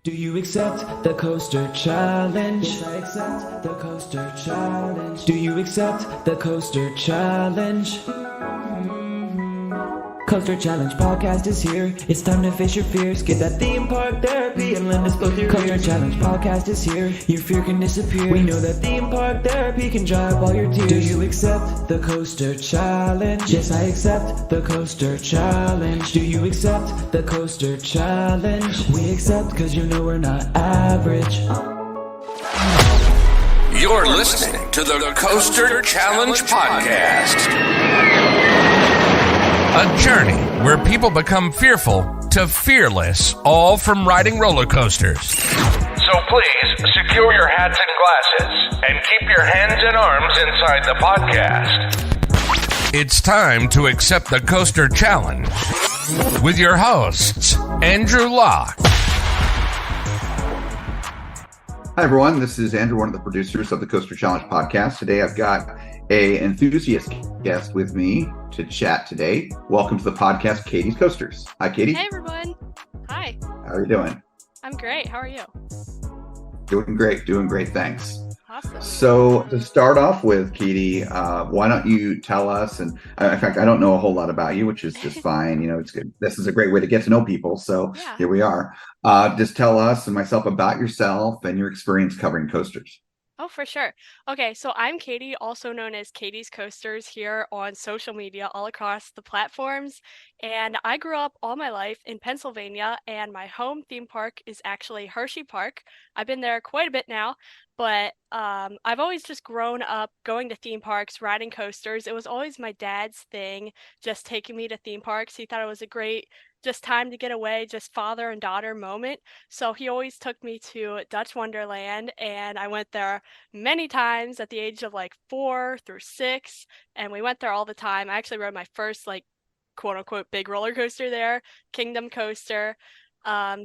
Do you accept the coaster challenge? Yes, I accept the coaster challenge. Do you accept the coaster challenge? Coaster Challenge podcast is here. It's time to face your fears. Get that theme park therapy and let us go through. Coaster Challenge podcast is here. Your fear can disappear. We know that theme park therapy can dry up all your tears. Do you accept the coaster challenge? Yes, I accept the coaster challenge. Do you accept the coaster challenge? We accept because you know we're not average. You're listening to the Coaster Challenge podcast. A journey where people become fearful to fearless, all from riding roller coasters. So please secure your hats and glasses and keep your hands and arms inside the podcast. It's time to accept the Coaster Challenge with your hosts, Andrew Locke. Hi, everyone. This is Andrew, one of the producers of the Coaster Challenge podcast. Today, I've got an enthusiast guest with me to chat today. Welcome to the podcast, Katie's Coasters. Hi, Katie. Hey, everyone. Hi. How are you doing? I'm great. How are you? Doing great. Thanks. Awesome. So to start off with, Katie, why don't you tell us, and in fact, I don't know a whole lot about you, which is just fine. You know, it's good. This is a great way to get to know people. So Yeah. Here we are. Just tell us and myself about yourself and your experience covering coasters. Oh, for sure. Okay, so I'm Katie, also known as Katie's Coasters here on social media all across the platforms. And I grew up all my life in Pennsylvania, and my home theme park is actually Hershey Park. I've been there quite a bit now, but I've always just grown up going to theme parks, riding coasters. It was always my dad's thing, just taking me to theme parks. He thought it was a great just time to get away, just father and daughter moment. So he always took me to Dutch Wonderland, and I went there many times at the age of like 4 through 6, and we went there all the time. I actually rode my first like quote unquote big roller coaster there, Kingdom Coaster.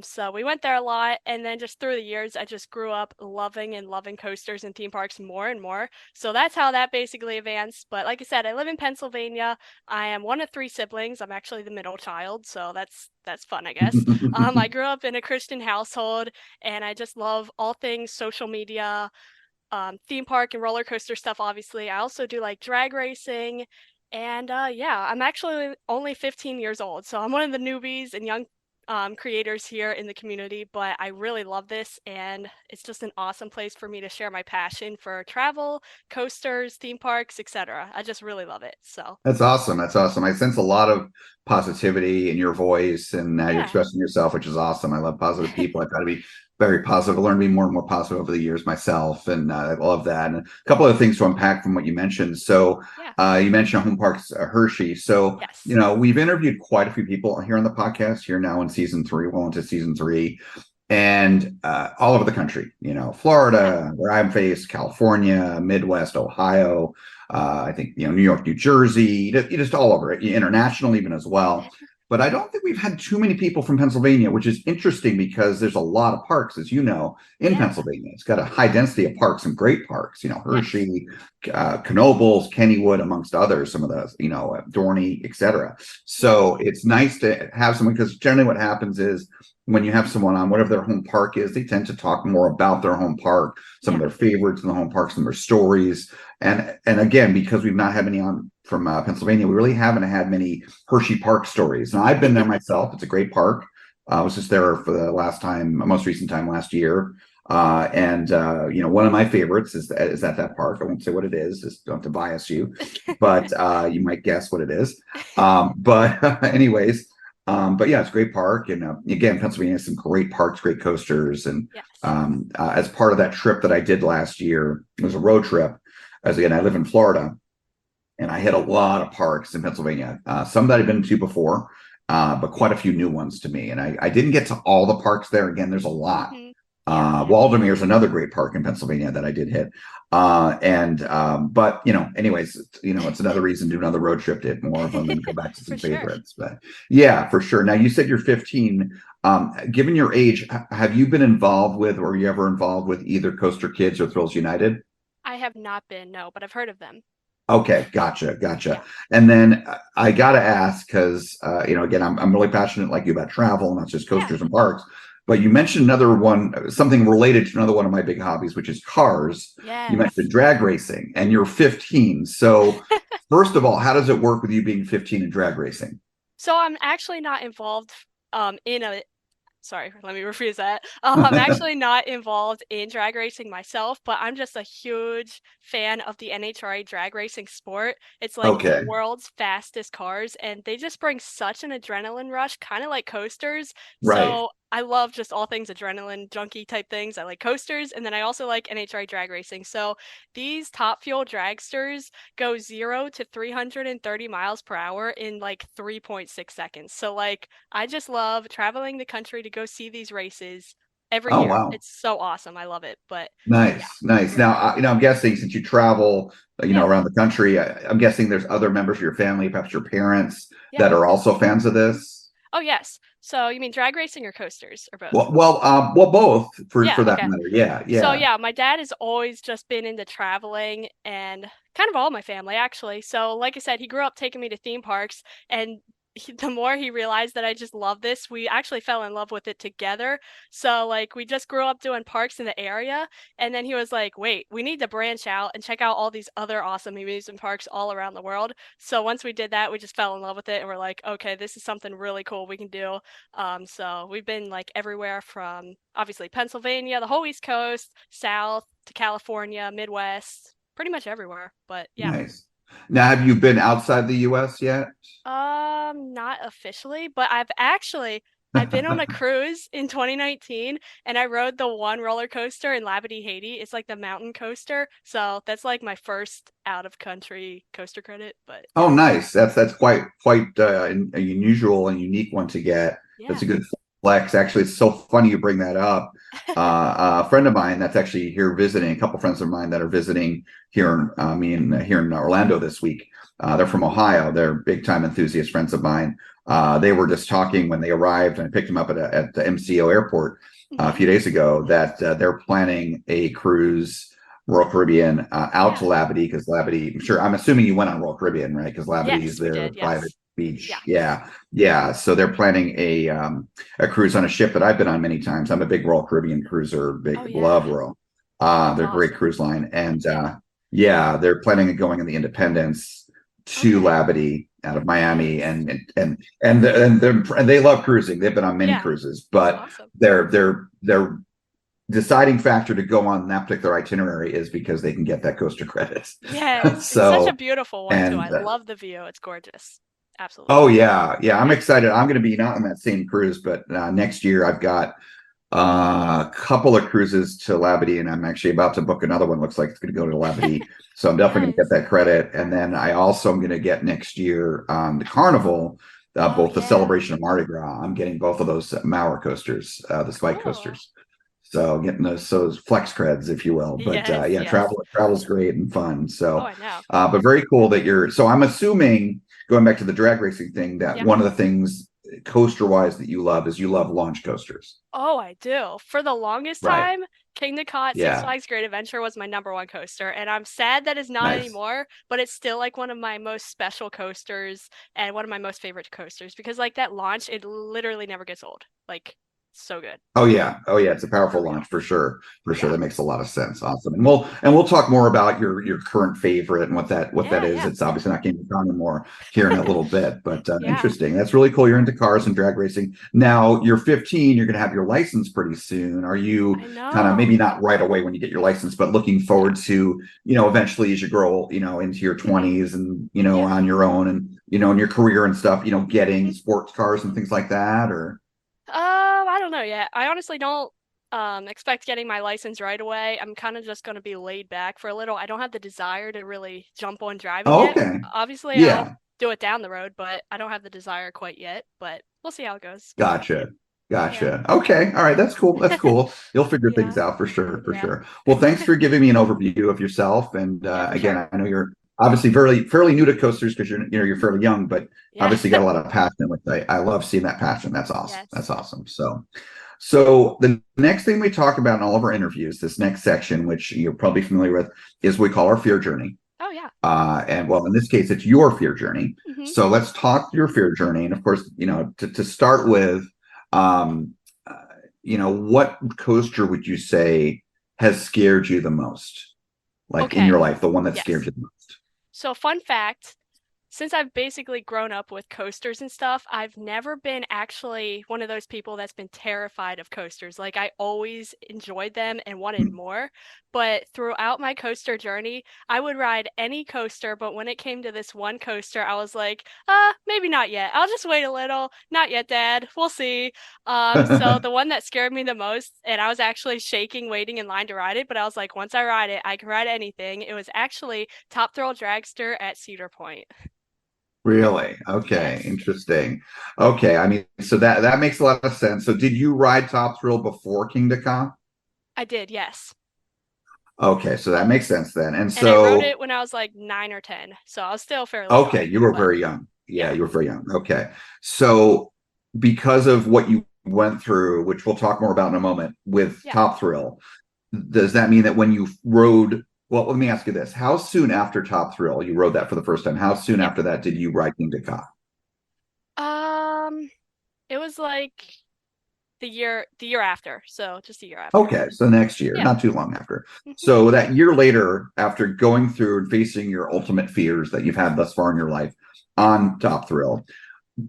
So we went there a lot, and then just through the years, I just grew up loving coasters and theme parks more and more. So that's how that basically advanced. But like I said, I live in Pennsylvania. I am one of 3 siblings. I'm actually the middle child, so that's fun, I guess. I grew up in a Christian household, and I just love all things social media, theme park and roller coaster stuff. Obviously, I also do like drag racing. And yeah, I'm actually only 15 years old, so I'm one of the newbies and young creators here in the community, but I really love this, and it's just an awesome place for me to share my passion for travel, coasters, theme parks, etc. I just really love it. So That's awesome. I sense a lot of positivity in your voice, and now you're expressing yourself, which is awesome. I love positive people. I've got to be very positive. I learned to be more and more positive over the years myself, and I love that. And a couple of things to unpack from what you mentioned. So you mentioned home parks, Hershey. So, yes. You know, we've interviewed quite a few people here on the podcast here now in season 3, well into season 3, and all over the country, you know, Florida, where I'm based, California, Midwest, Ohio, I think, you know, New York, New Jersey, just all over it, international even as well. But I don't think we've had too many people from Pennsylvania, which is interesting because there's a lot of parks, as you know, in Pennsylvania. It's got a high density of parks, some great parks, you know, Hershey, Knoebels, Kennywood, amongst others, some of those, you know, Dorney, etc. So it's nice to have someone, because generally what happens is when you have someone on, whatever their home park is, they tend to talk more about their home park, some of their favorites in the home park, some of their stories. And again, because we've not had any on from Pennsylvania, we really haven't had many Hershey Park stories. Now, I've been there myself. It's a great park. I was just there for the most recent time last year. You know, one of my favorites is at that park. I won't say what it is, just don't have to bias you, but you might guess what it is. Anyways, but yeah, it's a great park. And again, Pennsylvania has some great parks, great coasters. And as part of that trip that I did last year, it was a road trip. As again, I live in Florida, and I hit a lot of parks in Pennsylvania. Some that I've been to before, but quite a few new ones to me. And I didn't get to all the parks there. Again, there's a lot. Waldermere is another great park in Pennsylvania that I did hit. But you know, anyways, you know, it's another reason to do another road trip to hit more of them and go back to some favorites. But yeah, for sure. Now, you said you're 15. Given your age, have you been involved with, or were you ever involved with either Coaster Kids or Thrills United? I have not been, no, but I've heard of them. Okay, gotcha. And then I got to ask, because, you know, again, I'm really passionate like you about travel, not just coasters and parks. But you mentioned another one, something related to another one of my big hobbies, which is cars. Yes. You mentioned drag racing, and you're 15. So, first of all, how does it work with you being 15 and drag racing? So I'm actually not involved in a sorry, let me rephrase that. I'm actually not involved in drag racing myself, but I'm just a huge fan of the NHRA drag racing sport. It's like the Okay, world's fastest cars, and they just bring such an adrenaline rush, kind of like coasters. right. So I love just all things adrenaline junkie type things. I like coasters, and then I also like NHRA drag racing. So these top fuel dragsters go 0 to 330 miles per hour in like 3.6 seconds. So like I just love traveling the country to go see these races every Oh, year. wow. It's so awesome. I love it. But yeah, Nice, nice. you're Now, right. I'm guessing since you travel, Yeah. around the country, I'm guessing there's other members of your family, perhaps your parents, Yeah. that are also fans of this. Oh, yes. So you mean drag racing or coasters or both? Well, both Yeah. for that Okay. matter. Yeah, So yeah. yeah, my dad has always just been into traveling and kind of all my family actually. So like I said, he grew up taking me to theme parks and the more he realized that I just love this, we actually fell in love with it together. So like we just grew up doing parks in the area and then he was like, "Wait, we need to branch out and check out all these other awesome amusement parks all around the world." So once we did that, we just fell in love with it and we're like, "Okay, this is something really cool we can do." So we've been like everywhere from obviously Pennsylvania, the whole East Coast, south to California, Midwest, pretty much everywhere. But yeah. Nice. Now, have you been outside the U.S. yet? Not officially, but I've been on a cruise in 2019 and I rode the one roller coaster in Labadee, Haiti. It's like the mountain coaster. So that's like my first out of country coaster credit, but Oh, yeah. nice. That's quite an unusual and unique one to get. That's Yeah. a good flex. Actually, it's so funny you bring that up. A friend of mine that's actually here visiting, a couple friends of mine that are visiting here, here in Orlando this week. They're from Ohio. They're big time enthusiast friends of mine. They were just talking when they arrived, and I picked them up at the MCO airport a Hmm. few days ago. That they're planning a cruise Royal Caribbean out Yeah. to Labadee because Labadee. I'm assuming you went on Royal Caribbean, right? Because Labadee is Yes, we their did. private Yes. Yeah. beach. Yeah, yeah. So they're planning a cruise on a ship that I've been on many times. I'm a big Royal Caribbean cruiser. Oh Big yeah. love Royal. That's They're a great awesome. cruise line, and Yeah. yeah, they're planning on going in the Independence to Okay. Labadee out of Miami, Nice. and they love cruising. They've been on many Yeah. cruises, That's but awesome. their deciding factor to go on that particular itinerary is because they can get that coaster credit. Yes. It's such a So, beautiful one too. I and love the view. It's gorgeous. oh Absolutely. yeah, yeah, I'm Yeah. excited. I'm going to be not on that same cruise, but next year I've got a couple of cruises to Labadee, and I'm actually about to book another one. Looks like it's going to go to Labadee, so I'm definitely going to get Nice. that credit. And then I also am going to get next year the Carnival, Oh both the yeah. Celebration of Mardi Gras. I'm getting both of those Mauer coasters, the spike Cool. coasters. So getting those flex creds, if you will. But Yes, yeah, yes. travel's great and fun. Oh, So, I know. but very cool that you're. So I'm assuming going back to the drag racing thing that Yeah. one of the things coaster wise that you love is you love launch coasters. Oh, I do. For the longest Right. time, King Cod Six Yeah. Flags Great Adventure was my number one coaster, and I'm sad that it's not Nice. anymore, but it's still like one of my most special coasters and one of my most favorite coasters because like that launch, it literally never gets old. Like so good. Oh yeah. Oh yeah. It's a For powerful real. launch for sure. For sure. Yeah. That makes a lot of sense. Awesome. And we'll talk more about your current favorite and what that Yeah, is. yeah. It's obviously not King Kong anymore here in a little bit, but Yeah. interesting. That's really cool. You're into cars and drag racing. Now you're 15, you're gonna have your license pretty soon. Are you I kind of maybe know. not right away when you get your license, but looking Yeah. forward to, eventually as you grow, into your Hmm. 20s and Yeah. on your own and in your career and stuff, getting Hmm. sports cars and things like that, or I don't know yet. I honestly don't expect getting my license right away. I'm kind of just going to be laid back for a little. I don't have the desire to really jump on driving oh, yet. okay. Obviously, I'll Yeah. do it down the road, but I don't have the desire quite yet. But we'll see how it goes. Gotcha. Yeah. Gotcha. Okay. All right. That's cool. That's cool. You'll figure things Yeah. out for sure. For Yeah. sure. Well, thanks for giving me an overview of yourself. And Yeah, for sure. again, I know you're obviously fairly new to coasters because you're fairly young, but Yeah. obviously got a lot of passion. Which I love seeing that passion. That's awesome. Yes. That's awesome. So the next thing we talk about in all of our interviews, this next section, which you're probably familiar with, is we call our fear journey. Oh, yeah. And well, in this case, it's your fear journey. Hmm. So let's talk your fear journey. And of course, to start with, um, what coaster would you say has scared you the most? Like in your life, the one that scared you the most? So fun fact, since I've basically grown up with coasters and stuff, I've never been actually one of those people that's been terrified of coasters. Like I always enjoyed them and wanted more. But throughout my coaster journey, I would ride any coaster, but when it came to this one coaster, I was like, maybe not yet. I'll just wait a little. Not yet, Dad. We'll see. So the one that scared me the most, and I was actually shaking waiting in line to ride it, but I was like, once I ride it, I can ride anything. It was actually Top Thrill Dragster at Cedar Point. Really? Okay, Yes. interesting. Okay, I mean, so that makes a lot of sense. So did you ride Top Thrill before Kingda Ka? I did, yes. Okay, so that makes sense then. And And I rode so, it when I was like 9 or 10, so I was still fairly okay, young, you were but very young. Yeah, yeah. you were very young. Okay. So because of what you went through, which we'll talk more about in a moment with Yeah. Top Thrill, does that mean that when you rode, well, let me ask you this. How soon after Top Thrill, you rode that for the first time, how soon Yeah. after that did you ride Kingda Ka? It was like the year after, so just a year after. Okay, so next year, Yeah. not too long after. Mhm. So that year later, after going through and facing your ultimate fears that you've had thus far in your life on Top Thrill,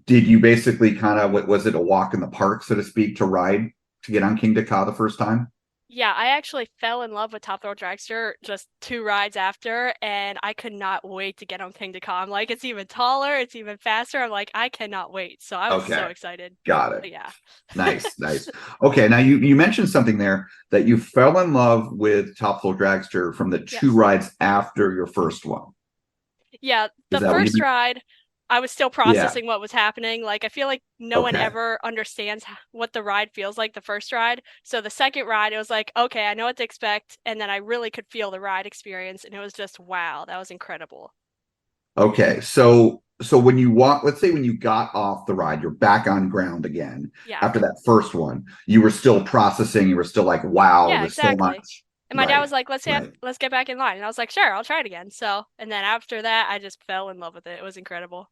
did you basically kind of, was it a walk in the park, so to speak, to get on Kingda Ka the first time? Yeah, I actually fell in love with Top Thrill Dragster just 2 rides after, and I could not wait to get on King to Come. Like, it's even taller, it's even faster. I'm like, I cannot wait. So I was so Okay, excited. got it. But yeah. Nice, nice. Okay, now you mentioned something there that you fell in love with Top Thrill Dragster from the two Yes. rides after your first one. Yeah, Is the that what you first ride, I was still Yeah. processing what was happening. Like, I feel like no one Okay. ever understands what the ride feels like the first ride. So the second ride, it was like, okay, I know what to expect. And then I really could feel the ride experience. And it was just, wow, that was incredible. Okay, so when you walk, let's say when you got off the ride, you're back on ground again Yeah. after that first one. You were still processing. You were still like, "Wow, Yeah, there's so exactly. much." And my dad Right, was like, right. let's get back in line. And I was like, sure, I'll try it again. So, and then after that, I just fell in love with it. It was incredible.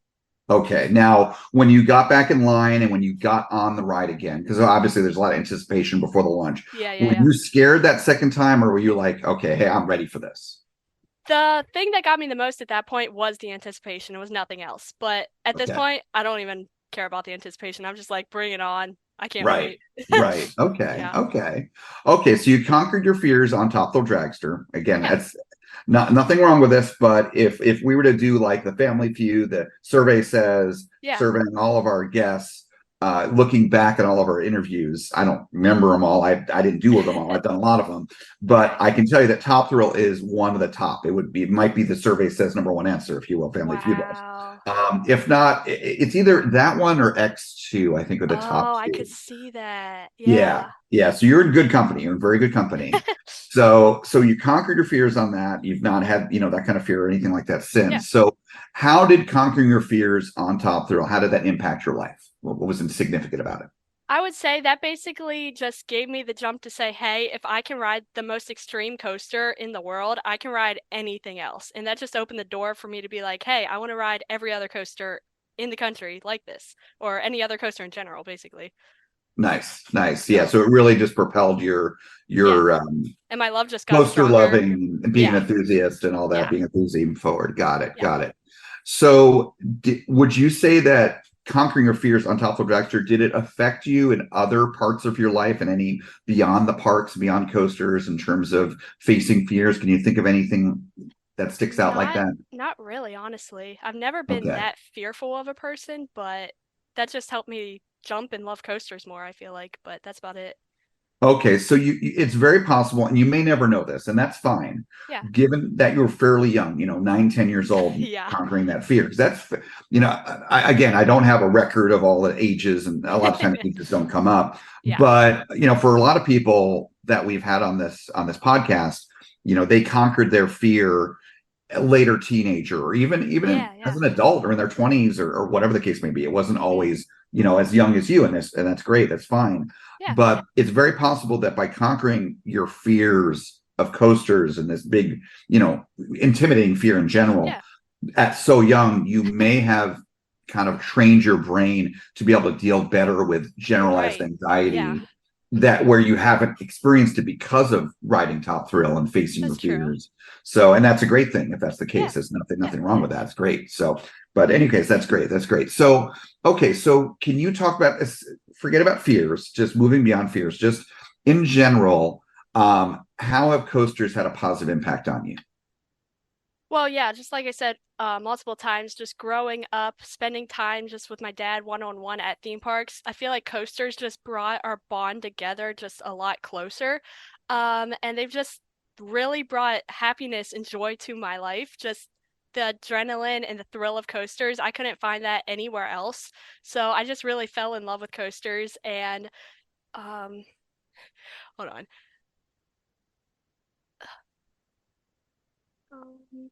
Okay, now when you got back in line and when you got on the ride again, because obviously there's a lot of anticipation before the launch. Yeah, yeah, Were yeah. you scared that second time, or were you like, "Okay, hey, I'm ready for this"? The thing that got me the most at that point was the anticipation. It was nothing else. But at this Okay. point, I don't even care about the anticipation. I'm just like, bring it on. I can't Right. wait. Right. Okay. Yeah. Okay. Okay. So you conquered your fears on Top Thrill Dragster. Again, Yeah. that's nothing wrong with this, but if we were to do like the Family Feud, the survey says, Yeah. surveying all of our guests, looking back at all of our interviews, I don't remember them all. I didn't do them all. I've done a lot of them, but I can tell you that Top Thrill is one of the top. It might be the survey says number one answer, if you will, Family Feud was. Wow. If not, it's either that one or X2, I think, are the top Oh, I two. could see that. Yeah. Yeah. So you're in good company. You're in very good company. So you conquered your fears on that. You've not had, that kind of fear or anything like that since. Yeah. So how did conquering your fears on Top Thrill, how did that impact your life? What was significant about it? I would say that basically just gave me the jump to say, hey, if I can ride the most extreme coaster in the world, I can ride anything else. And that just opened the door for me to be like, hey, I want to ride every other coaster in the country like this, or any other coaster in general, basically. Nice. Yeah. So it really just propelled your and my love just got coaster stronger. loving and being an enthusiast and all that, being enthusiastic forward. Got it. So would you say that conquering your fears on Top Thrill Dragster, did it affect you in other parts of your life and any beyond the parks, beyond coasters in terms of facing fears? Can you think of anything that sticks out like that? Not really, honestly. I've never been that fearful of a person, but that just helped me jump and love coasters more, I feel like, but that's about it. Okay, so it's very possible, and you may never know this, and that's fine. Yeah. Given that you're fairly young, 9, 10 years old, conquering that fear. Because that's, I don't have a record of all the ages, and a lot of times ages don't come up. Yeah. But for a lot of people that we've had on this podcast, they conquered their fear later teenager, or even as an adult, or in their 20s, or whatever the case may be. It wasn't always as young as you, and that's great, that's fine. Yeah. But it's very possible that by conquering your fears of coasters and this big, intimidating fear in general, at so young, you may have kind of trained your brain to be able to deal better with generalized anxiety that where you haven't experienced it because of riding Top Thrill and facing your That's true. fears. So, and that's a great thing if that's the case. Yeah. There's nothing wrong with that. It's great. So, but in any case, that's great. That's great. So, okay, so can you talk about this? Forget about fears, just moving beyond fears, just in general, how have coasters had a positive impact on you? Well, yeah, just like I said, multiple times, just growing up, spending time just with my dad one-on-one at theme parks. I feel like coasters just brought our bond together just a lot closer. And they've just really brought happiness and joy to my life. Just the adrenaline and the thrill of coasters. I couldn't find that anywhere else. So I just really fell in love with coasters and um hold on. Um,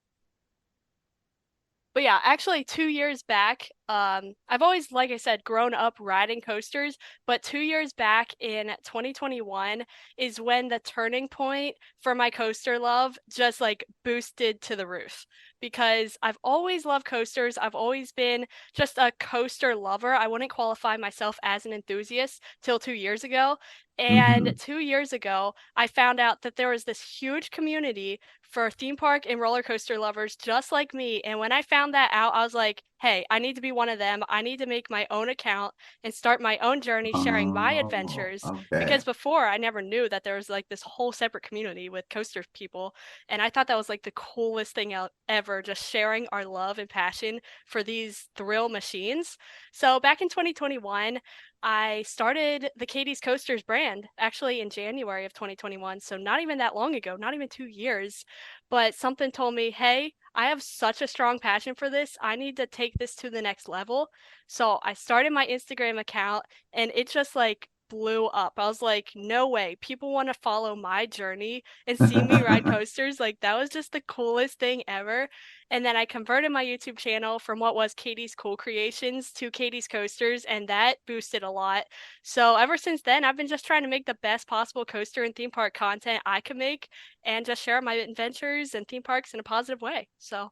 But yeah, actually 2 years back, I've always, like I said, grown up riding coasters, but 2 years back in 2021 is when the turning point for my coaster love just like boosted to the roof. Because I've always loved coasters. I've always been just a coaster lover. I wouldn't qualify myself as an enthusiast till 2 years ago. And Mhm. 2 years ago, I found out that there was this huge community for theme park and roller coaster lovers just like me. And when I found that out, I was like, hey, I need to be one of them. I need to make my own account and start my own journey sharing my Oh, adventures. okay. Because before, I never knew that there was like this whole separate community with coaster people. And I thought that was like the coolest thing out ever, just sharing our love and passion for these thrill machines. So back in 2021, I started the Katie's Coasters brand actually in January of 2021. So not even that long ago, not even 2 years. But something told me, hey, I have such a strong passion for this. I need to take this to the next level. So I started my Instagram account and it just like blew up. I was like, no way. People want to follow my journey and see me ride coasters. Like, that was just the coolest thing ever. And then I converted my YouTube channel from what was Katie's Cool Creations to Katie's Coasters, and that boosted a lot. So ever since then, I've been just trying to make the best possible coaster and theme park content I can make and just share my adventures and theme parks in a positive way. So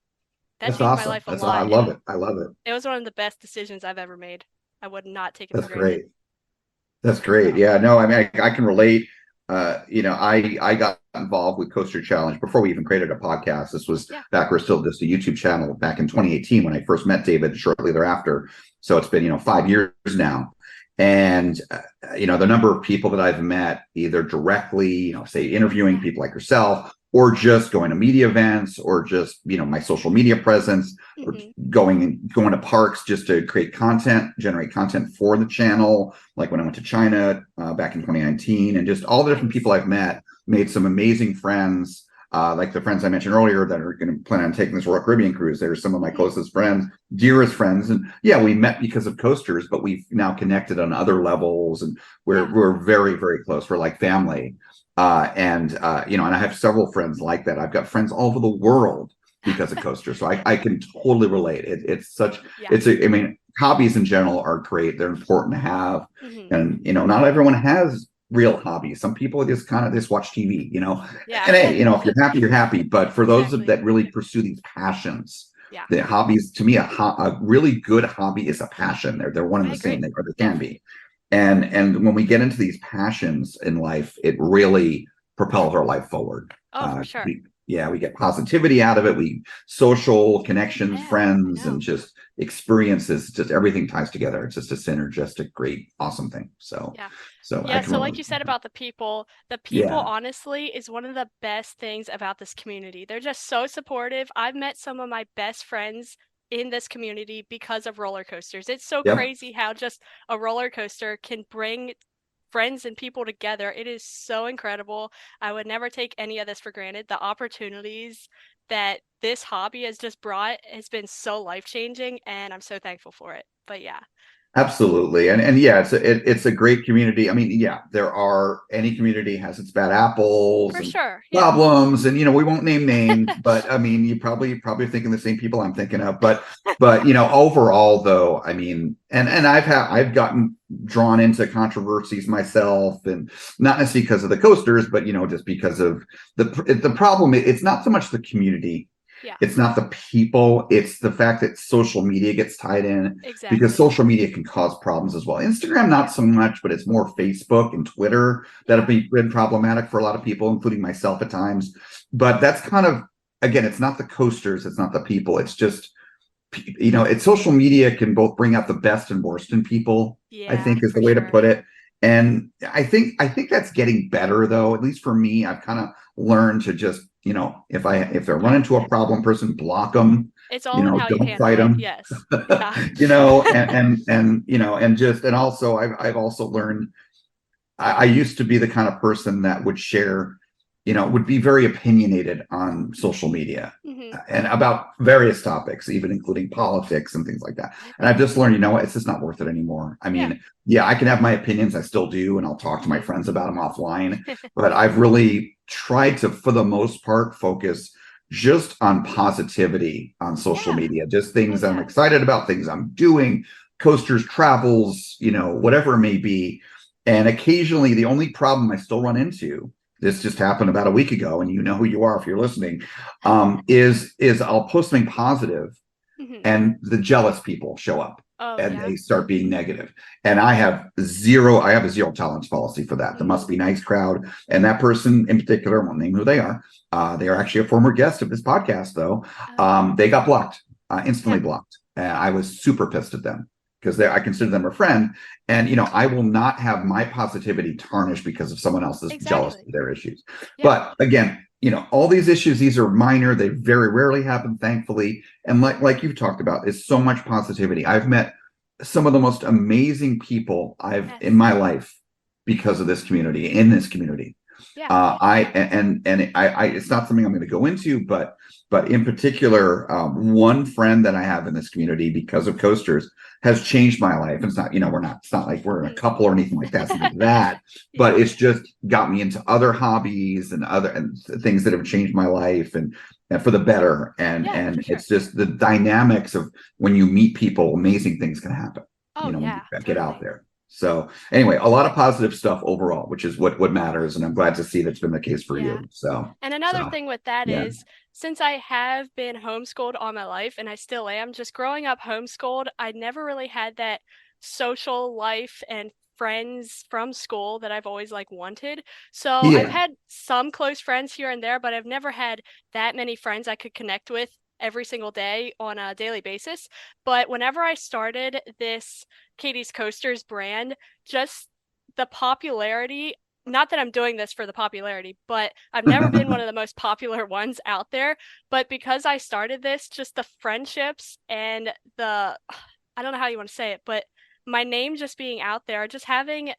that That's changed my awesome. life a I lot, love and it. I love it. it was one of the best decisions I've ever made. I would not take it for That's granted. great. That's great. So, Yeah, no, I mean, I can relate. I got involved with Coaster Challenge before we even created a podcast. This was yeah. back we're still just a YouTube channel back in 2018 when I first met David shortly thereafter. So it's been, 5 years now. And, the number of people that I've met either directly, say interviewing people like yourself, or just going to media events, or just, my social media presence, or Mm-hmm. going to parks just to generate content for the channel. Like when I went to China back in 2019, and just all the different people Nice. I've met, made some amazing friends. Like the friends I mentioned earlier that are going to plan on taking this Royal Caribbean cruise. They're some of my Mm-hmm. closest friends, dearest friends. And yeah, we met because of coasters, but we've now connected on other levels, and Yeah. we're very, very close. We're like family. And I have several friends like that. I've got friends all over the world because of coasters. So I can totally relate. Yeah. I mean, hobbies in general are great. They're important to have. Mm-hmm. And, not everyone has real hobbies. Some people just watch TV, Yeah. and hey, if you're happy, you're happy. But for those Exactly. that really pursue these passions, Yeah. the hobbies, to me, a really good hobby is a passion. They're one and I the same, agree. or they can be. And when we get into these passions in life, it really propels our life forward. Oh, for sure. We get positivity out of it. We social connections, Yeah, I friends, and know. just experiences. Just everything ties together. It's just a synergistic, great, awesome thing. So, Yeah. so I Yeah, can so like relate. you said about the people Yeah. honestly is one of the best things about this community. They're just so supportive. I've met some of my best friends in this community because of roller coasters. It's so Yep. crazy how just a roller coaster can bring friends and people together. It is so incredible. I would never take any of this for granted. The opportunities that this hobby has just brought has been so life-changing, and I'm so thankful for it. But yeah, Absolutely. And yeah, it's a great community. I mean, yeah, any community has its bad apples for and sure. Yeah. problems, and we won't name names, but I mean, you probably thinking the same people I'm thinking of. But overall though, I mean, and I've gotten drawn into controversies myself, and not necessarily because of the coasters, but just because of the problem. It's not so much the community. Yeah, It's not the people, it's the fact that social media gets tied in, because exactly. social media can cause problems as well. Instagram, not so much, but it's more Facebook and Twitter that have been problematic for a lot of people, including myself at times. But that's kind of, again, it's not the coasters, it's not the people, it's just, it's social media can both bring out the best and worst in people, I Yeah, think is for the way to sure. put it. And I think that's getting better, though. At least for me, I've kind of learned to just, if they run into a problem person, block them, It's all in how you don't handle fight it. them. Yes. Yeah. And also I've also learned, I used to be the kind of person that would share, would be very opinionated on social media Hmm. and about various topics, even including politics and things like that. And I've just learned, it's just not worth it anymore. I Yeah. mean, yeah, I can have my opinions. I still do. And I'll talk to my Hmm. friends about them offline. But I've really tried to, for the most part, focus just on positivity on social Yeah. media, just Oh, things I'm yeah. excited about, things I'm doing, coasters, travels, whatever it may be. And occasionally, the only problem I still run into, this just happened about a week ago, and you know who you are if you're listening, is I'll post something positive, Hmm. and the jealous people show up Oh, and yeah. they start being negative. And I have a zero tolerance policy for that. The Hmm. must be nice crowd. And that person in particular, I won't name who they are. They are actually a former guest of this podcast, though. Oh, They got blocked, yeah. instantly blocked. And I was super pissed at them because I consider them a friend. And, I will not have my positivity tarnished because of someone else's jealous Exactly. of their issues. Yeah. But again, all these issues, these are minor. They very rarely happen, thankfully. And like you've talked about, is so much positivity. I've met some of the most amazing people I've in Yes. my life because of this community, in this community. Yeah. I it's not something I'm going to go into, but in particular, one friend that I have in this community because of coasters has changed my life. It's not, it's not like we're in a Mhm. couple or anything like that, something like that, but Yeah. it's just got me into other hobbies and things that have changed my life and for the better. Yeah, for And sure. it's just the dynamics of when you meet people, amazing things can happen, Oh, when yeah, you get out totally. there. So anyway, a lot of positive stuff overall, which is what matters, and I'm glad to see that's been the case for Yeah. you. So, And another so thing with that yeah, is, since I have been homeschooled all my life and I still am, just growing up homeschooled, I never really had that social life and friends from school that I've always wanted. So I've yeah, had some close friends here and there, but I've never had that many friends I could connect with every single day on a daily basis. But whenever I started this Katie's Coasters brand, just the popularity, not that I'm doing this for the popularity, but I've never been one of the most popular ones out there. But because I started this, just the friendships and I don't know how you want to say it, but my name just being out there, just having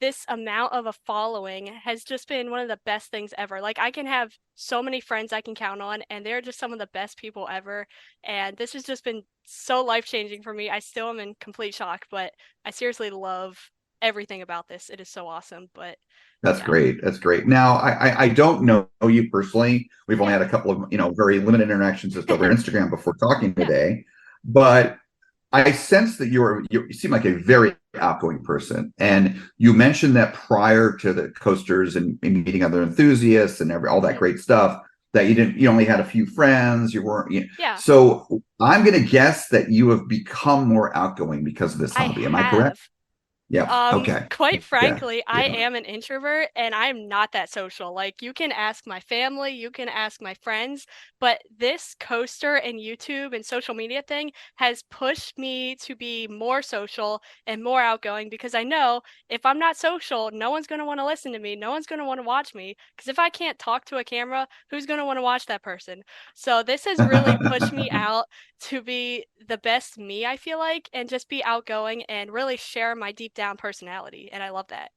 this amount of a following has just been one of the best things ever. Like, I can have so many friends I can count on, and they're just some of the best people ever. And this has just been so life-changing for me. I still am in complete shock, but I seriously love everything about this. It is so awesome. But that's yeah. great. That's great. Now, I don't know you personally. We've only Yeah. had a couple of very limited interactions just over Instagram before talking Yeah. today, but I sense that you seem like a very outgoing person, and you mentioned that prior to the coasters and meeting other enthusiasts and all that Mhm. great stuff, that you only had a few friends. You weren't. Yeah. So I'm going to guess that you have become more outgoing because of this I hobby. Am I correct? have. Yep. Okay. Quite Yeah. frankly, I Yeah. am an introvert and I'm not that social. Like, you can ask my family, you can ask my friends, but this coaster and YouTube and social media thing has pushed me to be more social and more outgoing, because I know if I'm not social, no one's going to want to listen to me. No one's going to want to watch me, because if I can't talk to a camera, who's going to want to watch that person? So this has really pushed me out to be the best me, I feel like, and just be outgoing and really share my deep down personality. And I love that.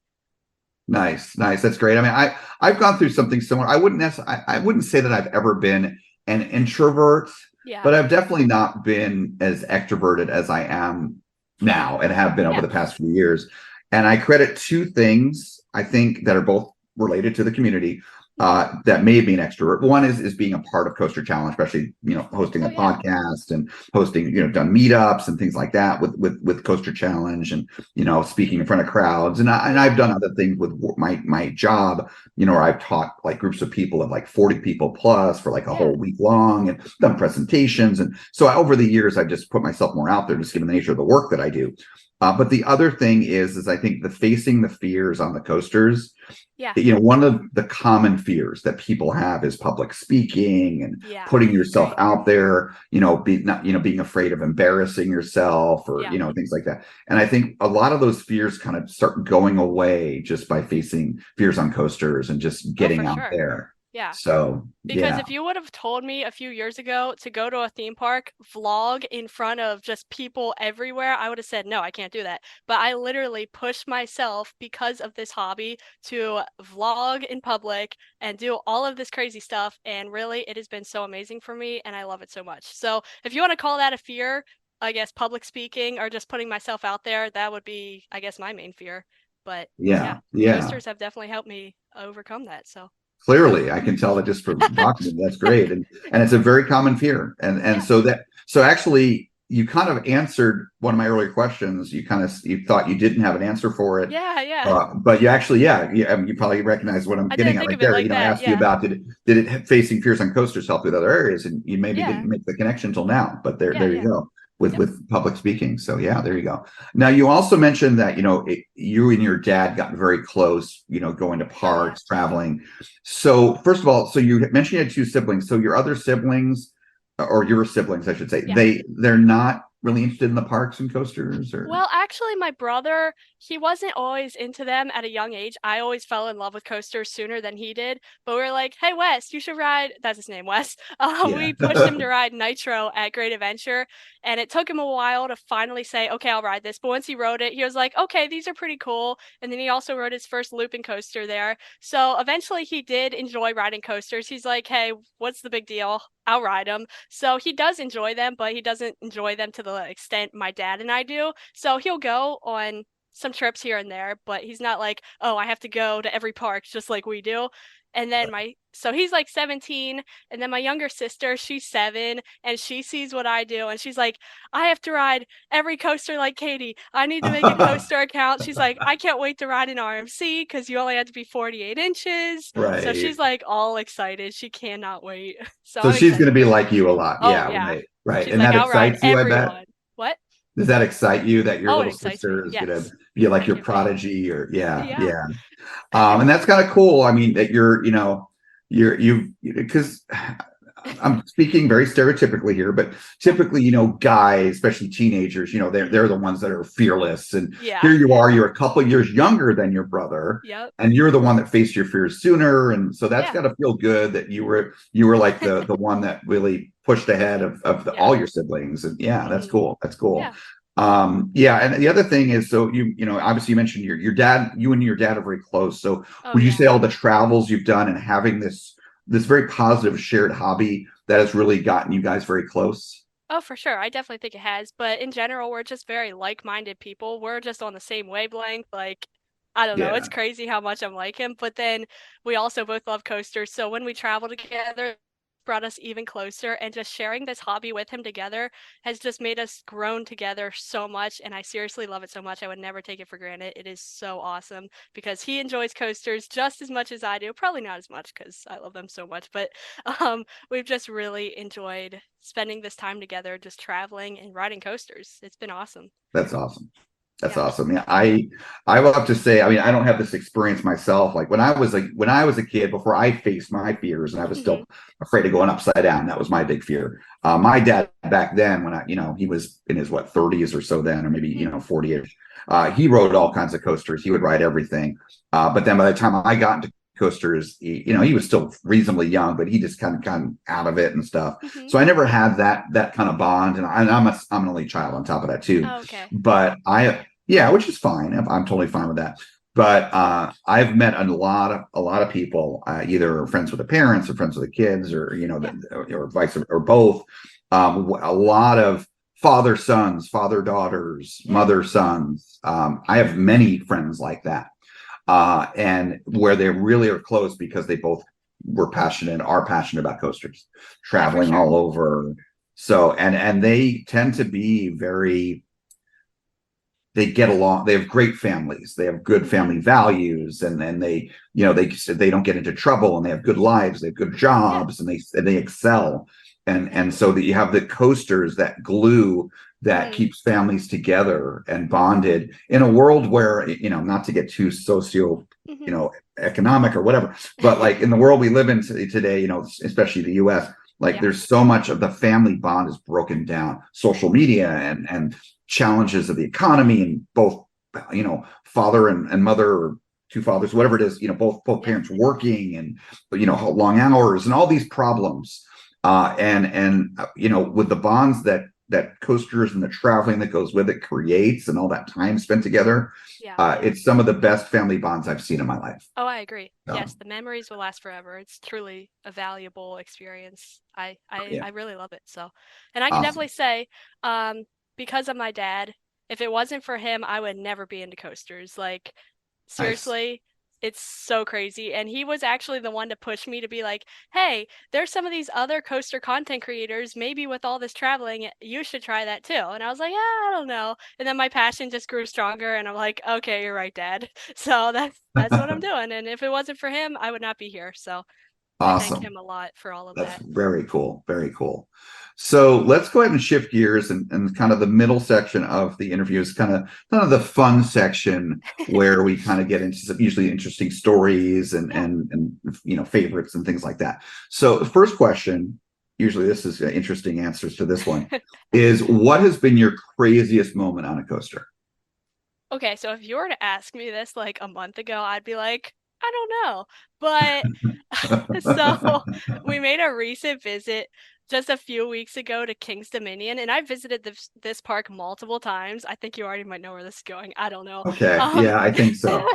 Nice, nice. That's great. I mean, I've gone through something similar. I wouldn't say that I've ever been an introvert, Yeah. but I've definitely not been as extroverted as I am now and have been over Yeah. the past few years. And I credit two things, I think, that are both related to the community. that made me an extrovert. One is being a part of Coaster Challenge, especially hosting a podcast and hosting done meetups and things like that with Coaster Challenge, and speaking in front of crowds. And I've done other things with my job, where I've taught like groups of people of like 40 people plus for like a whole week long, and done presentations. And so over the years, I've just put myself more out there, just given the nature of the work that I do. But the other thing is I think facing the fears on the coasters. Yeah. One of the common fears that people have is public speaking and putting yourself out there, being afraid of embarrassing yourself or, things like that. And I think a lot of those fears kind of start going away just by facing fears on coasters and just getting out there. Yeah. So, because if you would have told me a few years ago to go to a theme park, vlog in front of just people everywhere, I would have said, no, I can't do that. But I literally pushed myself because of this hobby to vlog in public and do all of this crazy stuff. And really, it has been so amazing for me, and I love it so much. So if you want to call that a fear, I guess public speaking or just putting myself out there, that would be, I guess, my main fear. But coasters have definitely helped me overcome that. So. Clearly, I can tell that just from talking to them. That's great, and it's a very common fear. And so actually, you kind of answered one of my earlier questions. You thought you didn't have an answer for it. But you actually, you probably recognize what I'm getting at right there. I asked you about did it facing fears on coasters help with other areas, and you maybe didn't make the connection till now. But there you go. With public speaking. So there you go. Now you also mentioned that, you and your dad got very close, going to parks, traveling. So first of all, so you mentioned you had two siblings. So your other siblings, or your siblings, I should say, they're not really interested in the parks and coasters? Or? Well, actually, my brother, he wasn't always into them at a young age. I always fell in love with coasters sooner than he did. But we were like, hey, Wes, you should ride. That's his name, Wes. We pushed him to ride Nitro at Great Adventure. And it took him a while to finally say, okay, I'll ride this. But once he rode it, he was like, okay, these are pretty cool. And then he also rode his first looping coaster there. So eventually he did enjoy riding coasters. He's like, hey, what's the big deal? I'll ride them. So he does enjoy them, but he doesn't enjoy them to the extent my dad and I do. So he'll go on some trips here and there, but he's not like, oh, I have to go to every park just like we do. And then so he's like 17, and then my younger sister, she's 7, and she sees what I do, and she's like, I have to ride every coaster like Katie. I need to make a coaster account. She's like, I can't wait to ride an RMC because you only have to be 48 inches. Right. So she's like all excited. She cannot wait. So she's going to be like you a lot. Oh, right. She's And like, that excites you, everyone. I bet. What? Does that excite you that your little sister is going to be like your prodigy? Or Yeah. And that's kind of cool. I mean, that you're because I'm speaking very stereotypically here, but typically, guys, especially teenagers, they're the ones that are fearless. And here you are, you're a couple of years younger than your brother, and you're the one that faced your fears sooner. And so that's got to feel good that you were like the one that really pushed ahead of all your siblings. And that's cool. That's cool. Yeah. And the other thing is, so obviously you mentioned your dad, you and your dad are very close. So would you say all the travels you've done and having this very positive shared hobby that has really gotten you guys very close? Oh, for sure. I definitely think it has. But in general, we're just very like-minded people. We're just on the same wavelength. Like, I don't know. It's crazy how much I'm like him. But then we also both love coasters. So when we travel together, brought us even closer, and just sharing this hobby with him together has just made us grown together so much, and I seriously love it so much. I would never take it for granted. It is so awesome because he enjoys coasters just as much as I do. Probably not as much because I love them so much, but we've just really enjoyed spending this time together, just traveling and riding coasters. It's been awesome. That's awesome. That's awesome. Yeah, I will have to say, I mean, I don't have this experience myself. Like when I was a kid, before I faced my fears, and I was still afraid of going upside down. That was my big fear. My dad back then, when he was in his 30s or so then, or maybe 40ish. He rode all kinds of coasters. He would ride everything. But then by the time I got into coasters, he was still reasonably young, but he just kind of out of it and stuff. So I never had that kind of bond, and I'm an only child on top of that too. Oh, okay. But which is fine. I'm totally fine with that. But I've met a lot of people, either friends with the parents or friends with the kids, or or vice or both. A lot of father sons, father daughters, mother sons. I have many friends like that. And where they really are close because they both are passionate about coasters, traveling sure. all over. So and they tend to be they get along. They have great families. They have good family values, and they, they don't get into trouble, and they have good lives. They have good jobs, and they excel. And so that you have the coasters, that glue that keeps families together and bonded in a world where, not to get too socio, economic or whatever, but like in the world we live in today, especially the US, like there's so much of the family bond is broken down. Social media and challenges of the economy, and both, father and mother, or two fathers, whatever it is, both parents working, and long hours and all these problems. With the bonds that coasters and the traveling that goes with it creates, and all that time spent together, it's some of the best family bonds I've seen in my life. Oh, I agree. Yes, the memories will last forever. It's truly a valuable experience. I really love it. So, and I can definitely say, because of my dad, if it wasn't for him, I would never be into coasters. Like, seriously, it's so crazy. And he was actually the one to push me to be like, hey, there's some of these other coaster content creators, maybe with all this traveling, you should try that too. And I was like, I don't know. And then my passion just grew stronger, and I'm like, okay, you're right, Dad. So that's what I'm doing. And if it wasn't for him, I would not be here. So I thank him a lot for all of that. That's very cool. Very cool. So let's go ahead and shift gears, and kind of the middle section of the interview is kind of the fun section where we kind of get into some usually interesting stories and favorites and things like that. So the first question, usually this is interesting answers to this one, is what has been your craziest moment on a coaster? Okay, so if you were to ask me this like a month ago, I'd be like, I don't know. But so we made a recent visit just a few weeks ago to King's Dominion, and I visited this park multiple times. I think you already might know where this is going. I don't know. Okay. Yeah, I think so.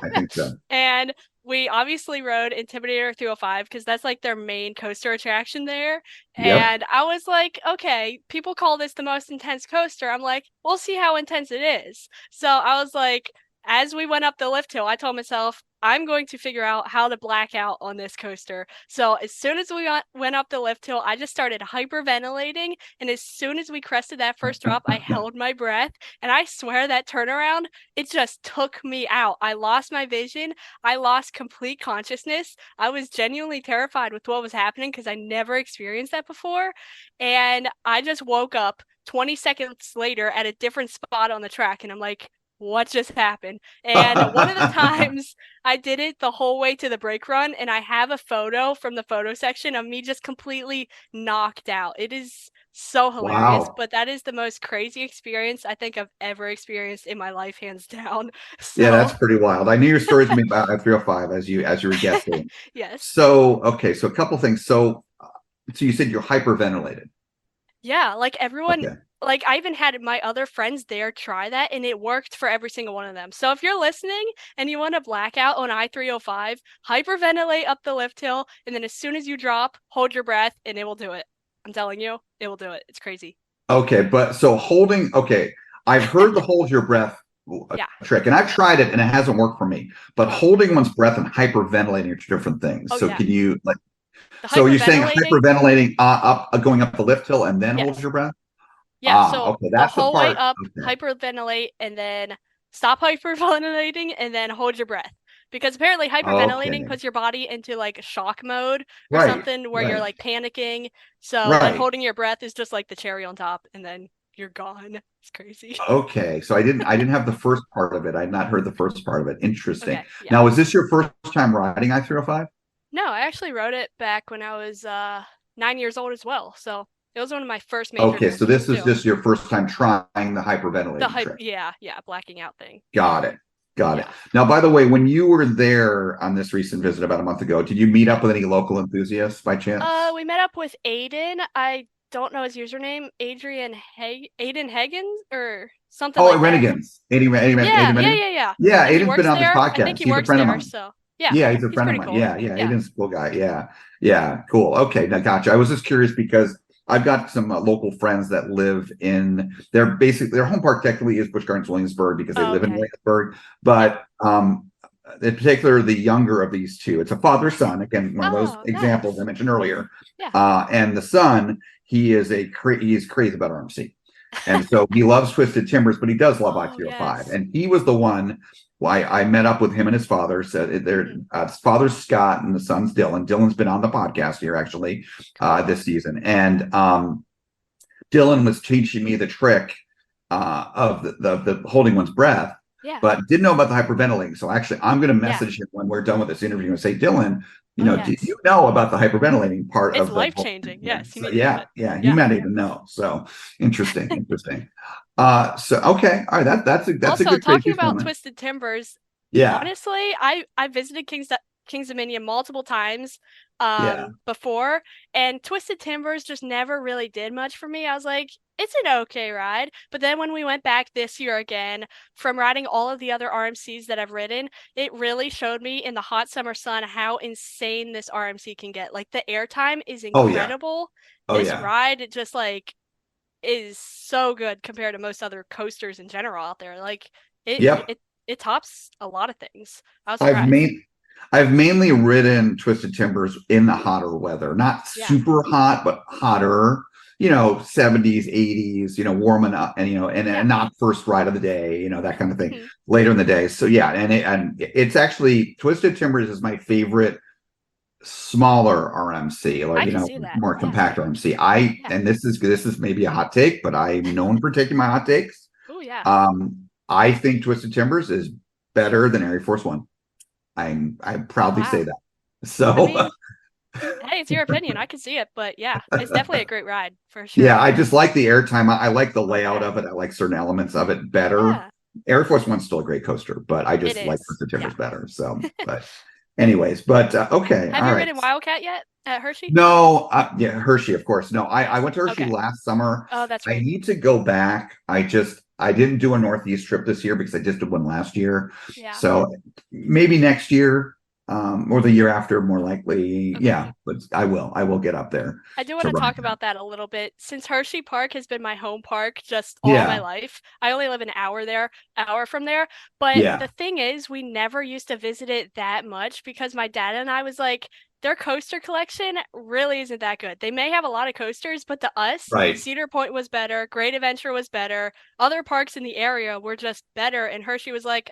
And we obviously rode Intimidator 305 because that's like their main coaster attraction there. Yep. And I was like, okay, people call this the most intense coaster. I'm like, we'll see how intense it is. So I was like, as we went up the lift hill, I told myself, I'm going to figure out how to black out on this coaster. So as soon as we went up the lift hill, I just started hyperventilating. And as soon as we crested that first drop, I held my breath. And I swear that turnaround, it just took me out. I lost my vision. I lost complete consciousness. I was genuinely terrified with what was happening because I never experienced that before. And I just woke up 20 seconds later at a different spot on the track. And I'm like, what just happened? And one of the times I did it the whole way to the brake run, and I have a photo from the photo section of me just completely knocked out. It is so hilarious, but that is the most crazy experience I think I've ever experienced in my life, hands down. So, yeah, that's pretty wild. I knew your stories would be about 305 as you were guessing. Yes. So, okay, so a couple things. So you said you're hyperventilated. Yeah, like everyone, like I even had my other friends there try that, and it worked for every single one of them. So if you're listening and you want to black out on I-305, hyperventilate up the lift hill, and then as soon as you drop, hold your breath, and it will do it. I'm telling you, it will do it. It's crazy. Okay, but so I've heard the hold your breath trick, and I've tried it, and it hasn't worked for me. But holding one's breath and hyperventilating are two different things. Can you So you're saying hyperventilating going up the lift hill and then hold your breath? Yeah, so that's the whole way up, hyperventilate, and then stop hyperventilating, and then hold your breath. Because apparently hyperventilating puts your body into like shock mode or something where you're like panicking. So like holding your breath is just like the cherry on top, and then you're gone. It's crazy. Okay, so I didn't have the first part of it. I'd not heard the first part of it. Interesting. Okay, Now, is this your first time riding I-305? No, I actually rode it back when I was 9 years old as well. So it was one of my first major. Okay, so this is just your first time trying the hyperventilating trick. Yeah, blacking out thing. Got it. Now, by the way, when you were there on this recent visit about a month ago, did you meet up with any local enthusiasts by chance? We met up with Aiden. I don't know his username. Aiden Higgins or something. Oh, Renegans. Aiden. Yeah, Aiden's been on this podcast. I think he works there. So. Yeah, he's a friend of mine. Cool. Yeah, Aiden's a cool guy. Yeah, cool. Okay, now gotcha. I was just curious because I've got some local friends that live in. Their home park technically is Busch Gardens Williamsburg because they live in Williamsburg. But in particular, the younger of these two. It's a father-son, again, one of those Oh, examples I nice. mentioned earlier. Yeah. And the son, he's crazy about RMC. And so he loves Twisted Timbers, but he does love Oh, I-305. yes. And he was the one why I met up with him and his father. Said his father's Scott and the son's Dylan. Dylan's been on the podcast here actually Cool. this season. And Dylan was teaching me the trick of the holding one's breath, Yeah. but didn't know about the hyperventilating. So actually, I'm going to message him when we're done with this interview and say, Dylan, do Yes. you know about the hyperventilating part It's of the life-changing. Yes, you So, need to know it. he Yeah. might even know. So interesting. So okay, all right, that's a Also, good talking Crazy about comment. Twisted Timbers, Yeah, honestly, I visited Kings Dominion multiple times yeah. before, and Twisted Timbers just never really did much for me. I was like, it's an okay ride. But then when we went back this year again, from riding all of the other RMCs that I've ridden, it really showed me in the hot summer sun how insane this RMC can get. Like the airtime is Oh yeah. incredible. Oh This yeah. ride, it just like is so good compared to most other coasters in general out there. Like it Yep. it it tops a lot of things. I was I've surprised. made I've mainly ridden Twisted Timbers in the hotter weather, not Yeah. super hot, but hotter, 70s, 80s, warming up and Yeah. not first ride of the day, that kind of thing Mhm. later in the day. So yeah, and it's actually Twisted Timbers is my favorite smaller RMC, or I can see that. more Yeah. compact RMC. Yeah. And this is maybe a hot take, but I'm known for taking my hot takes. Oh yeah. I think Twisted Timbers is better than Air Force One. I proudly say Wow. that. I So mean, hey, it's your opinion. I can see it, but yeah, it's definitely a great ride for yeah, sure. I just like the airtime. I like the Oh layout yeah. of it. I like certain elements of it better. Yeah. Air Force One's still a great coaster, but I It just like is. Twisted Yeah. Timbers better. So, but anyways, but okay, Have all you right. ridden Wildcat yet at Hershey? No, yeah, Hershey, of course. No, I went to Hershey Okay. last summer. Oh, that's I right. need to go back. I didn't do a Northeast trip this year because I just did one last year. Yeah. So maybe next year, or the year after, more likely. Yeah, Okay. but I will get up there I do want to to ride talk that. about that a little bit. Since Hershey Park has been my home park just all my Yeah, life, I only live an hour from there. But yeah, the thing is, we never used to visit it that much because my dad and I was like, their coaster collection really isn't that good. They may have a lot of coasters, but to us, right. Cedar Point was better, Great Adventure was better, other parks in the area were just better. And Hershey was like,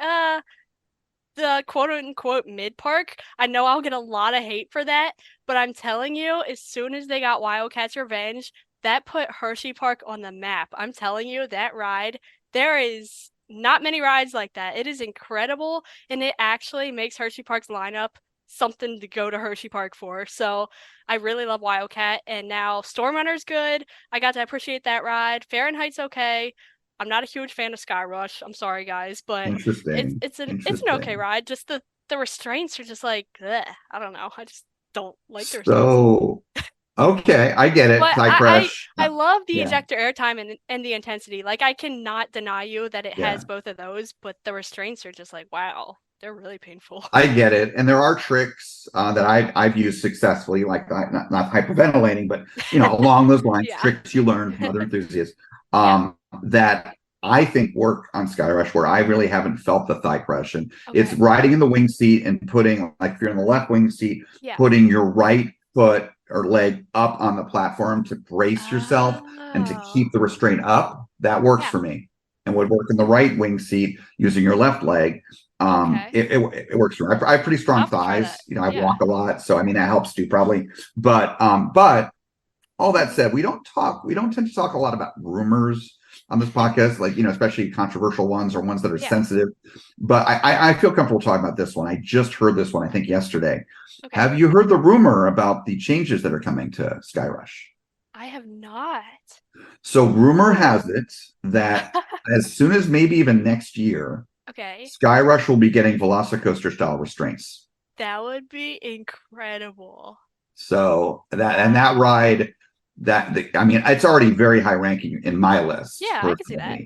the quote unquote mid park. I know I'll get a lot of hate for that, but I'm telling you, as soon as they got Wildcats Revenge, that put Hershey Park on the map. I'm telling you, that ride, there is not many rides like that. It is incredible, and it actually makes Hershey Park's lineup something to go to Hershey Park for. So I really love Wildcat, and now Storm Runner's good. I got to appreciate that ride. Fahrenheit's okay. I'm not a huge fan of Sky Rush. I'm sorry, guys, but Interesting. it's an okay Interesting. ride. Just the restraints are just like, ugh, I don't know. I just don't like the restraints. So okay, I get it. But Thigh crash. I love the Yeah, ejector airtime and the intensity. Like I cannot deny you that it yeah. has both of those, but the restraints are just like, wow, they're really painful. I get it, and there are tricks that I've used successfully, like not hyperventilating, but along those lines, Yeah. tricks you learn from other enthusiasts Yeah. that I think work on Skyrush, where I really haven't felt the thigh crash, and it's Okay. riding in the wing seat and putting, like if you're in the left wing seat, Yeah. putting your right foot or leg up on the platform to brace yourself and to Oh. keep the restraint up. That works Yeah. for me, and would work in the right wing seat using your left leg. Okay. It works for me. I have pretty I'll strong have to try thighs. that. I Yeah. walk a lot, so I mean that helps too probably. But all that said, we don't tend to talk a lot about rumors on this podcast, like especially controversial ones or ones that are Yeah. sensitive. But I feel comfortable talking about this one. I just heard this one, I think yesterday. Okay. Have you heard the rumor about the changes that are coming to Skyrush? I have not. So rumor has it that as soon as maybe even next year, Okay. Skyrush will be getting Velocicoaster style restraints. That would be incredible. So that ride, I mean, it's already very high ranking in my list. Yeah, I can see that.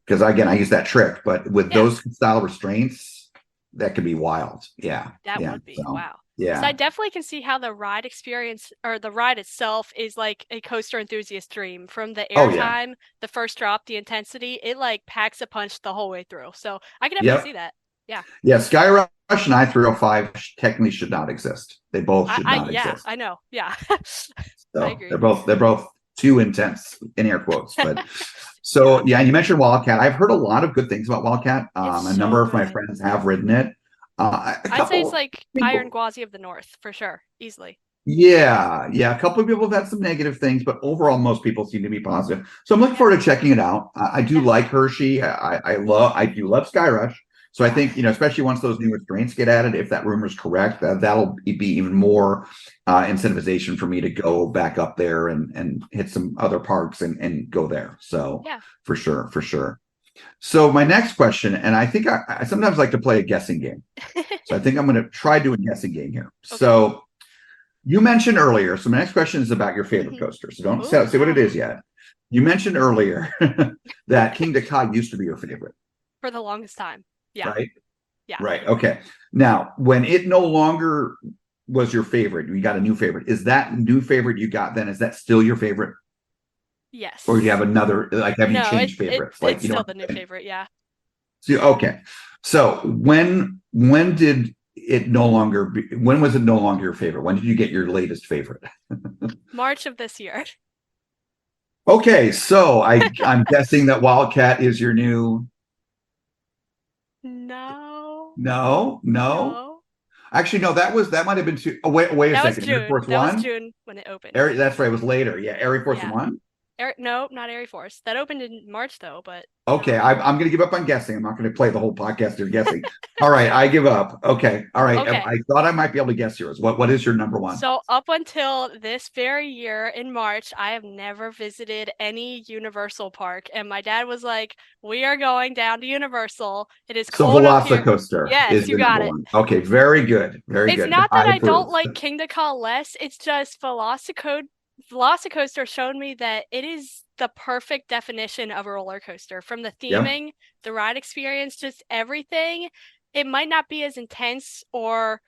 Because again, I use that trick, but with Yeah. those style restraints, that could be wild. Yeah. That Yeah. would be. So, Wow. yeah. So I definitely can see how the ride experience or the ride itself is like a coaster enthusiast dream. From the Oh yeah. airtime, the first drop, the intensity, it like packs a punch the whole way through. So I can definitely see Yep. that. Yeah, Skyrush and I-305 technically should not exist. They both should not exist. I know. Yeah. So I agree. they're both too intense in air quotes. But so yeah, and you mentioned Wildcat. I've heard a lot of good things about Wildcat. A number of my friends have ridden it. I'd say it's like Iron Gwazi of the North for sure, easily. Yeah, a couple of people have had some negative things, but overall, most people seem to be positive. So I'm looking forward to checking it out. I do like Hershey. I do love Skyrush. So I think, especially once those new restraints get added, if that rumor is correct, that'll be even more incentivization for me to go back up there and hit some other parks and go there. So for sure. So my next question, and I think I sometimes like to play a guessing game. So I think I'm going to try doing a guessing game here. Okay. So you mentioned earlier, so my next question is about your favorite coaster. So don't say what it is yet. You mentioned earlier that King Dakar used to be your favorite. For the longest time. Yeah. Right? Yeah. Right. Okay. Now, when it no longer was your favorite, you got a new favorite. Is that new favorite you got then, is that still your favorite? Yes. Or do you have another, like, have you changed favorites? It's still the new favorite, yeah. So, okay. So when did it no longer be, when was it no longer your favorite? When did you get your latest favorite? March of this year. Okay, so I'm guessing that Wildcat is your new. No. Actually, no. That might have been too. Oh, wait a second. That was June when it opened. That's right. It was later. Yeah, Airy Force One. No, not Airy Force. That opened in March though, but okay, I'm going to give up on guessing. I'm not going to play the whole podcast of guessing. All right, I give up. Okay, all right. Okay. I thought I might be able to guess yours. What is your number one? So up until this very year in March, I have never visited any Universal park, and my dad was like, "We are going down to Universal. It is cold up here." Velocicoaster. Yes, you got it. One. Okay, very good, very good. It's not that I don't like King Dakar less. It's just Velocicoaster showed me that it is the perfect definition of a roller coaster. From the theming, the ride experience, just everything. It might not be as intense or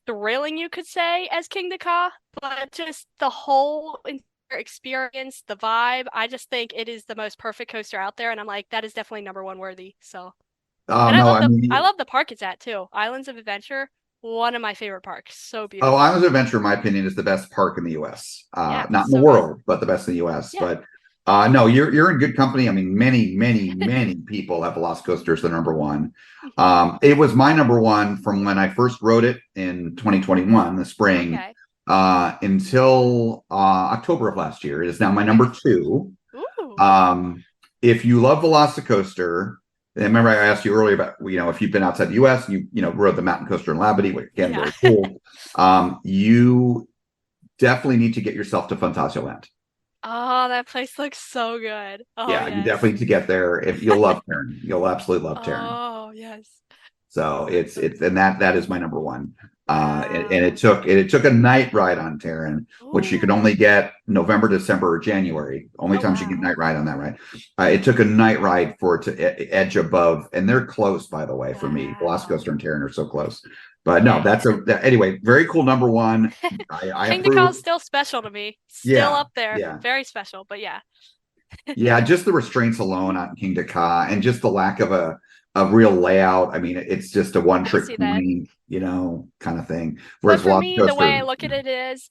thrilling, you could say, as King Dakar, but just the whole experience, the vibe, I just think it is the most perfect coaster out there, and I'm like, that is definitely number one worthy. So I love the park it's at too. Islands of Adventure, one of my favorite parks. So beautiful. Oh, Islands of Adventure, in my opinion, is the best park in the U.S. Not in the world, but the best in the U.S. Yeah. But no, you're in good company. I mean, many people have Velocicoaster as the number one. It was my number one from when I first rode it in 2021, the spring, until October of last year. It is now my number two. Ooh. If you love Velocicoaster, and remember I asked you earlier about, if you've been outside the U.S., you rode the mountain coaster in Labadee, which again, very cool. You definitely need to get yourself to Fantasioland. Oh, that place looks so good. Oh, yeah, you definitely need to get there. If you'll love Terran, you'll absolutely love Terran. Oh, yes. So it's and that is my number one. And it took a night ride on Terran, which you could only get November, December, or January. Only times you get night ride on that ride. It took a night ride for it to edge above, and they're close, by the way, for me. Velocicoaster and Terran are so close. But no, anyway, very cool number one. King Dakar is still special to me. Still up there. Yeah. Very special, but yeah. Yeah, just the restraints alone on King Dakar and just the lack of a real layout. I mean, it's just a one-trick pony, kind of thing. Whereas for me, the way I look at it is,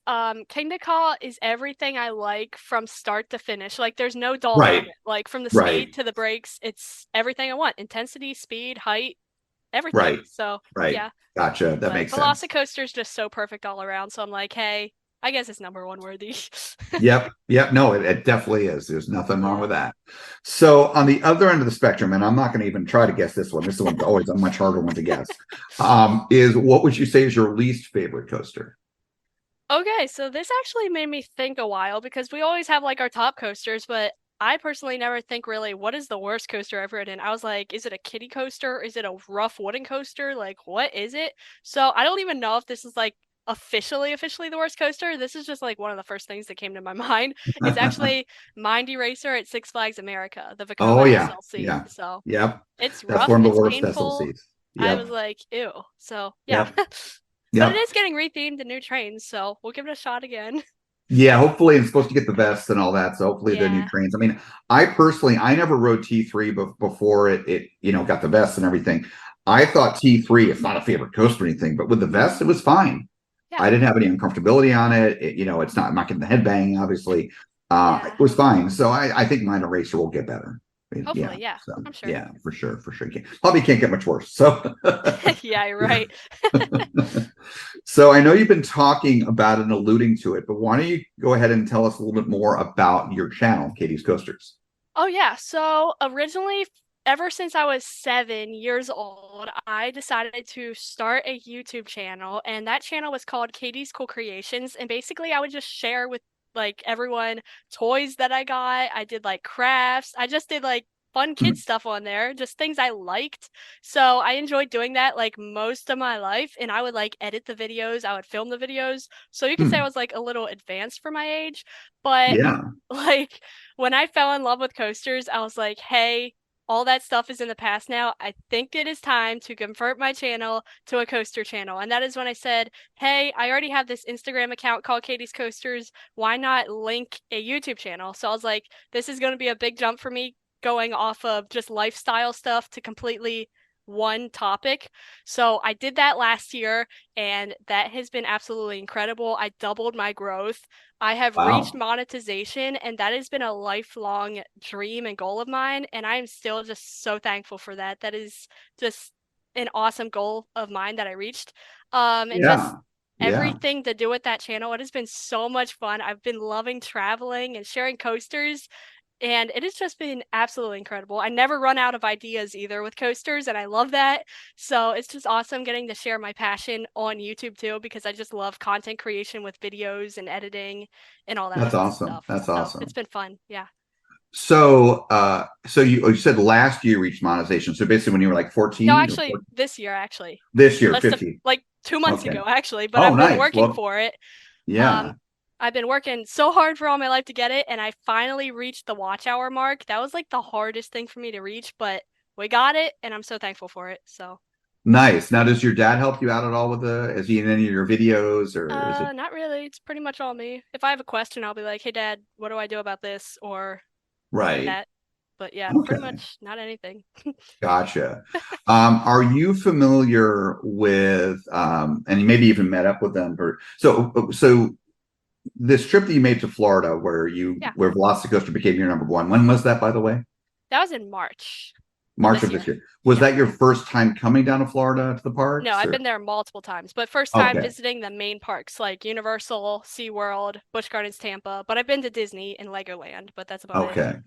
King Dakar is everything I like from start to finish. Like, there's no dull moment. Like, from the speed to the brakes, it's everything I want. Intensity, speed, height, everything. Right. So, yeah. Gotcha. That makes sense. Velocicoaster is just so perfect all around. So I'm like, hey, I guess it's number one worthy. Yep. No, it definitely is. There's nothing wrong with that. So on the other end of the spectrum, and I'm not going to even try to guess this one. This one's always a much harder one to guess. Is what would you say is your least favorite coaster? Okay, so this actually made me think a while because we always have like our top coasters, but I personally never think really, what is the worst coaster I've ridden? I was like, is it a kiddie coaster? Is it a rough wooden coaster? Like, what is it? So I don't even know if this is like officially the worst coaster. This is just like one of the first things that came to my mind. It's actually Mind Eraser at Six Flags America, the Vekoma SLC. Yeah. So That's it's rough. One of the it's worst painful. SLCs. I was like, ew. So yeah. But it is getting rethemed to new trains, so we'll give it a shot again. Yeah, hopefully it's supposed to get the best and all that. So hopefully the new trains. I mean, I never rode T3 before it got the best and everything. I thought T3, it's not a favorite coaster or anything, but with the vest, it was fine. Yeah. I didn't have any uncomfortability on it. It's not, I'm not getting the headbanging, obviously. Yeah. It was fine. So I think Mind Eraser will get better. Hopefully, yeah, So, I'm sure. yeah, for sure. Probably can't get much worse. So, Yeah, you're right. so I know you've been talking about it and alluding to it, but why don't you go ahead and tell us a little bit more about your channel, Katie's Coasters? Oh, yeah. So originally, ever since I was 7 years old, I decided to start a YouTube channel, and that channel was called Katie's Cool Creations. And basically, I would just share with like everyone toys that I got. I did like crafts. I just did like fun kid stuff on there, just things I liked. So I enjoyed doing that like most of my life, and I would like edit the videos, I would film the videos. So you could say I was like a little advanced for my age, but Yeah, like when I fell in love with coasters, I was like, hey, all that stuff is in the past now. I think it is time to convert my channel to a coaster channel. And that is when I said, hey, I already have this Instagram account called Katie's Coasters. Why not link a YouTube channel? So I was like, this is going to be a big jump for me going off of just lifestyle stuff to completely one topic. So I did that last year, and that has been absolutely incredible. I doubled my growth. I have reached wow. monetization, and that has been a lifelong dream and goal of mine. And I am still just so thankful for that. That is just an awesome goal of mine that I reached. And just Yeah. everything to do with that channel. It has been so much fun. I've been loving traveling and sharing coasters, and it has just been absolutely incredible. I never run out of ideas either with coasters, and I love that. So it's just awesome getting to share my passion on YouTube too, because I just love content creation with videos and editing and all that That's fun awesome. stuff. That's So awesome. it's been fun. Yeah. So, so you said last year you reached monetization. So basically, when you were like 14, No, or actually, this year, actually. this year, Less than 50. like 2 months Okay. ago, actually. But Oh, I've been nice. working Well, for it. yeah, I've been working so hard for all my life to get it, and I finally reached the watch hour mark. That was like the hardest thing for me to reach, but we got it, and I'm so thankful for it. So, nice. Now, does your dad help you out at all with is he in any of your videos, or is it not really. It's pretty much all me. If I have a question, I'll be like, "Hey, Dad, what do I do about this?" or right? that. But yeah, pretty Okay, much not anything. gotcha. Are you familiar with, and you maybe even met up with them, or so this trip that you made to Florida, Yeah, where Velocicoaster became your number one. When was that, by the way? that was in March March this of this year. year. Was Yeah. that your first time coming down to Florida to the No, parks? I've Or? been there multiple times, but first time Okay. visiting the main parks like Universal, SeaWorld, Busch Gardens, Tampa. But I've been to Disney and Legoland, but that's about it. Okay.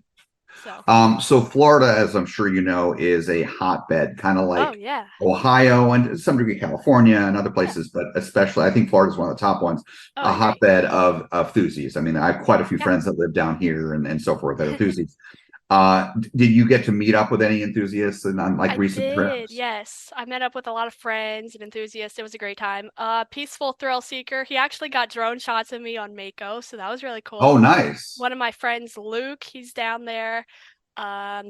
So, So Florida, as I'm sure you know, is a hotbed, kind of oh like yeah, Ohio and to some degree California and other yeah. places, but especially I think Florida is one of the top ones, Oh, a I agree. hotbed of enthusiasts. I mean, I have quite a few Yeah. friends that live down here and so forth that are enthusiasts. Did you get to meet up with any enthusiasts and on like I recent did, trips? yes. I met up with a lot of friends and enthusiasts. It was a great time. Peaceful thrill seeker. He actually got drone shots of me on Mako, so that was really Oh, cool. nice. One of my friends, Luke, he's down there.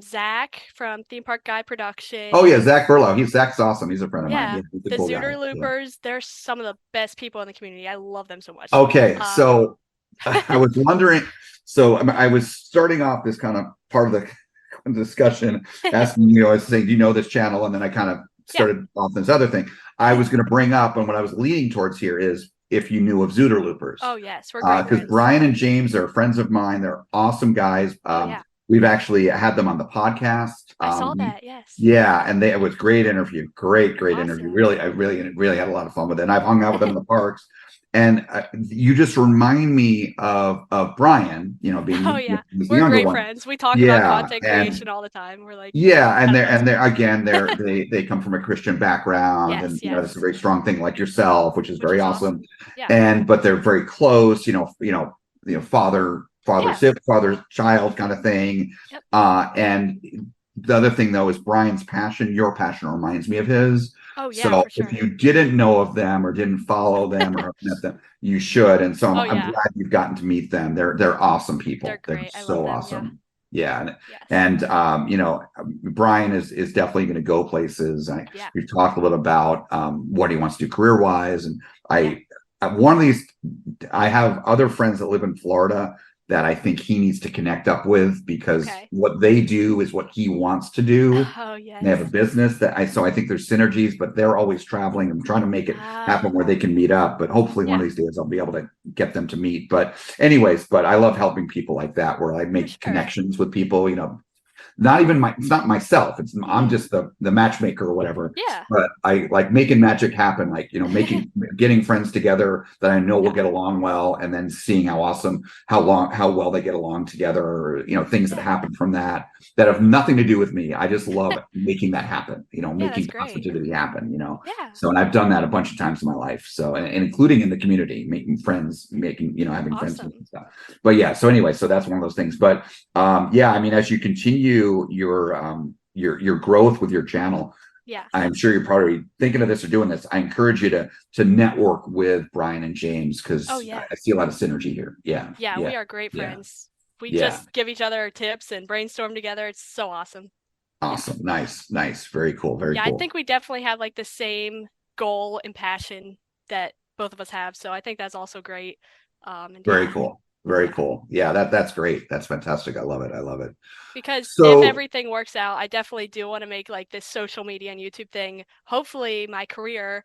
Zach from Theme Park Guy Oh yeah, Productions. Zach Burlow. Zach's awesome. He's a friend of mine. Yeah, Yeah, he's a the cool guy. Zooter Yeah. Loopers, they're some of the best people in the community. I love them so much. Okay, Um, so I was wondering. So I was starting off this kind of part of the discussion, asking you. I was saying, "Do you know this channel?" And then I kind of yeah. started off this other thing. I was going to bring up, and what I was leaning towards here is if you knew of Zooter Loopers, Oh yes, we're great because friends. Brian and James are friends of mine. They're awesome guys. Oh yeah, We've actually had them on the podcast. I saw that. Yes. Yeah, and it was great interview. Great interview. Awesome. Really, I really had a lot of fun with it. And I've hung out with them in the parks. And you just remind me of Brian, being Oh yeah, the we're younger great one. friends. We talk about Yeah, content and creation all the time. We're like, yeah, and kind of they're best and they're friends. again they come from a Christian background, and Yes, that's a yes, very strong thing, like yourself, which is which very is awesome. awesome. Yeah, But they're very close, father yeah, father child kind of thing. yep. And the other thing though is Brian's passion. Your passion reminds me of his. Oh yeah, So for if sure. you didn't know of them or didn't follow them or met them, you should. And so Oh I'm yeah, glad you've gotten to meet them. They're awesome people. they're They're great. I love so them. Yeah. awesome. Yeah. Yes. Brian is definitely going to go places. Yeah. We've talked a little about what he wants to do career wise. And Yeah. one of these, I have other friends that live in Florida that I think he needs to connect up with, because Okay. what they do is what he wants to do. Oh, They have a yes. business so I think there's synergies, but they're always traveling. I'm trying to make it happen where Oh, they can meet up, but hopefully one yeah, of these days I'll be able to get them to meet. But anyways, but I love helping people like that, where I for make sure. connections with people, not even it's not myself. I'm Mhm. just the matchmaker or whatever. Yeah. But I like making magic happen, like, getting friends together that I know will Yeah. get along well, and then seeing how well they get along together, or, things that Yeah. happen from that have nothing to do with me. I just love making that happen, Yeah, that's making great. positivity happen. Yeah. So, and I've done that a bunch of times in my life. So, and including in the community, making friends, having friends and Awesome. stuff. But yeah, so anyway, so that's one of those things. But yeah, I mean, as you continue your growth with your channel, Yes. I'm sure you're probably thinking of this or doing this. I encourage you to network with Brian and James, Oh, because yeah. I see a lot of synergy here. Yeah, Yeah, yeah, we are great yeah, friends. We yeah. just give each other tips and brainstorm together. It's so awesome. Yeah. Awesome, nice, nice, very cool, very Yeah, I cool, think we definitely have like the same goal and passion that both of us have. So I think that's also great. And very yeah, cool, very yeah. cool. Yeah, that's great. That's fantastic. I love it. I love it. Because if So everything works out, I definitely do want to make like this social media and YouTube thing, hopefully my career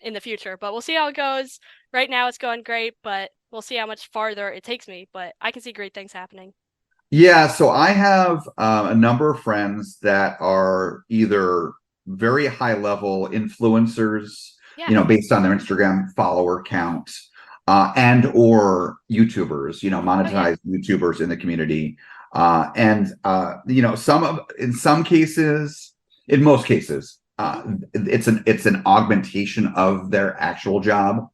in the future. But we'll see how it goes. Right now it's going great, but we'll see how much farther it takes me. But I can see great things happening. yeah, so I have a number of friends that are either very high level influencers, Yeah. based on their Instagram follower count, and or YouTubers, Oh yeah. monetized YouTubers in the community. And in some cases, in most cases, Hmm. it's an augmentation of their actual job,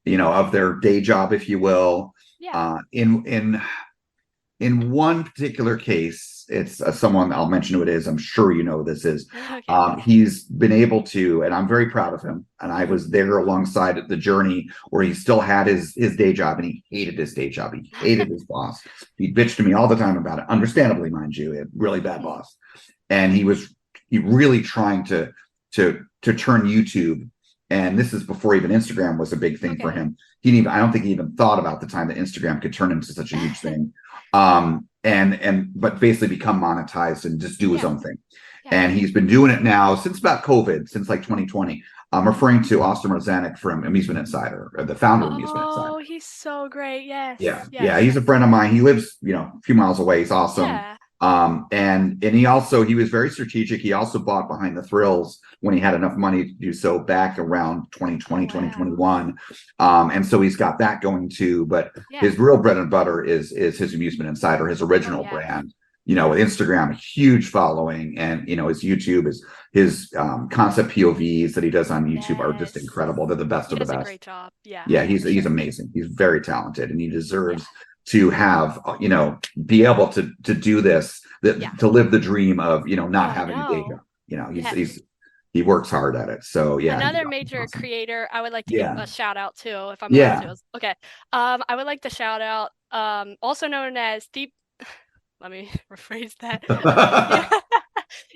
of their day job, if you will. Yeah. In one particular case, it's someone, I'll mention who it is. I'm sure you know who this is. Okay. He's been able to, and I'm very proud of him. And I Mhm. was there alongside the journey where he still had his day job, and he hated his day job. He hated his boss. He bitched to me all the time about it. Understandably, mind you, a really bad Mhm. boss. And he really trying to turn YouTube. And this is before even Instagram was a big thing for Okay. him. I don't think he even thought about the time that Instagram could turn into such a huge thing. But basically become monetized and just do his Yeah. own thing. Yeah. And he's been doing it now since about COVID, since like 2020. I'm referring to Austin Rozanek from Amusement Insider, or the founder of Amusement Insider. Oh, he's so great. Yeah, Yes. yeah, Yes. he's a friend of mine. He lives, a few miles away. He's awesome. Yeah. And he was very strategic. He also bought Behind the Thrills when he had enough money to do so back around Oh 2020, wow. 2021. And so he's got that going too. But Yeah. his real bread and butter is his Amusement Insider, his Oh original yeah. brand. With Instagram, a huge following, and his YouTube his concept POVs that he does on YouTube are just Yes. incredible. They're the best He of the does a best. great job. Yeah, Yeah, for he's sure. amazing. He's very talented, and he Yeah. deserves to have, be able to do this, Yeah. to live the dream of, Oh, not I having a day know. job. Yes. He works hard at it. So yeah, he's Another major awesome. creator I would like to give Yeah, a shout out to, if I'm allowed yeah. to. Okay. I would like to shout out, also known as Deep. Let me rephrase that. Yeah.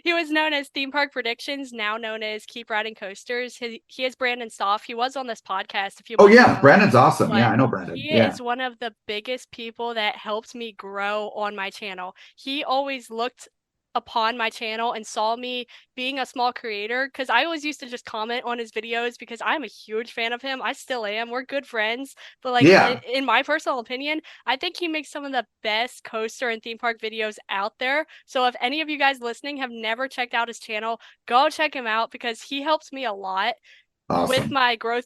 He was known as Theme Park Predictions, now known as Keep Riding Coasters. He is Brandon Stoff. He was on this podcast a few Oh months yeah, ago, Brandon's awesome. Yeah, but I know Brandon. he Yeah, is one of the biggest people that helped me grow on my channel. He always looked upon my channel and saw me being a small creator, because I always used to just comment on his videos because I'm a huge fan of him. I still am. We're good friends. But like yeah. in my personal opinion, I think he makes some of the best coaster and theme park videos out there. So if any of you guys listening have never checked out his channel, go check him out, because he helps me a lot with Awesome. my growth,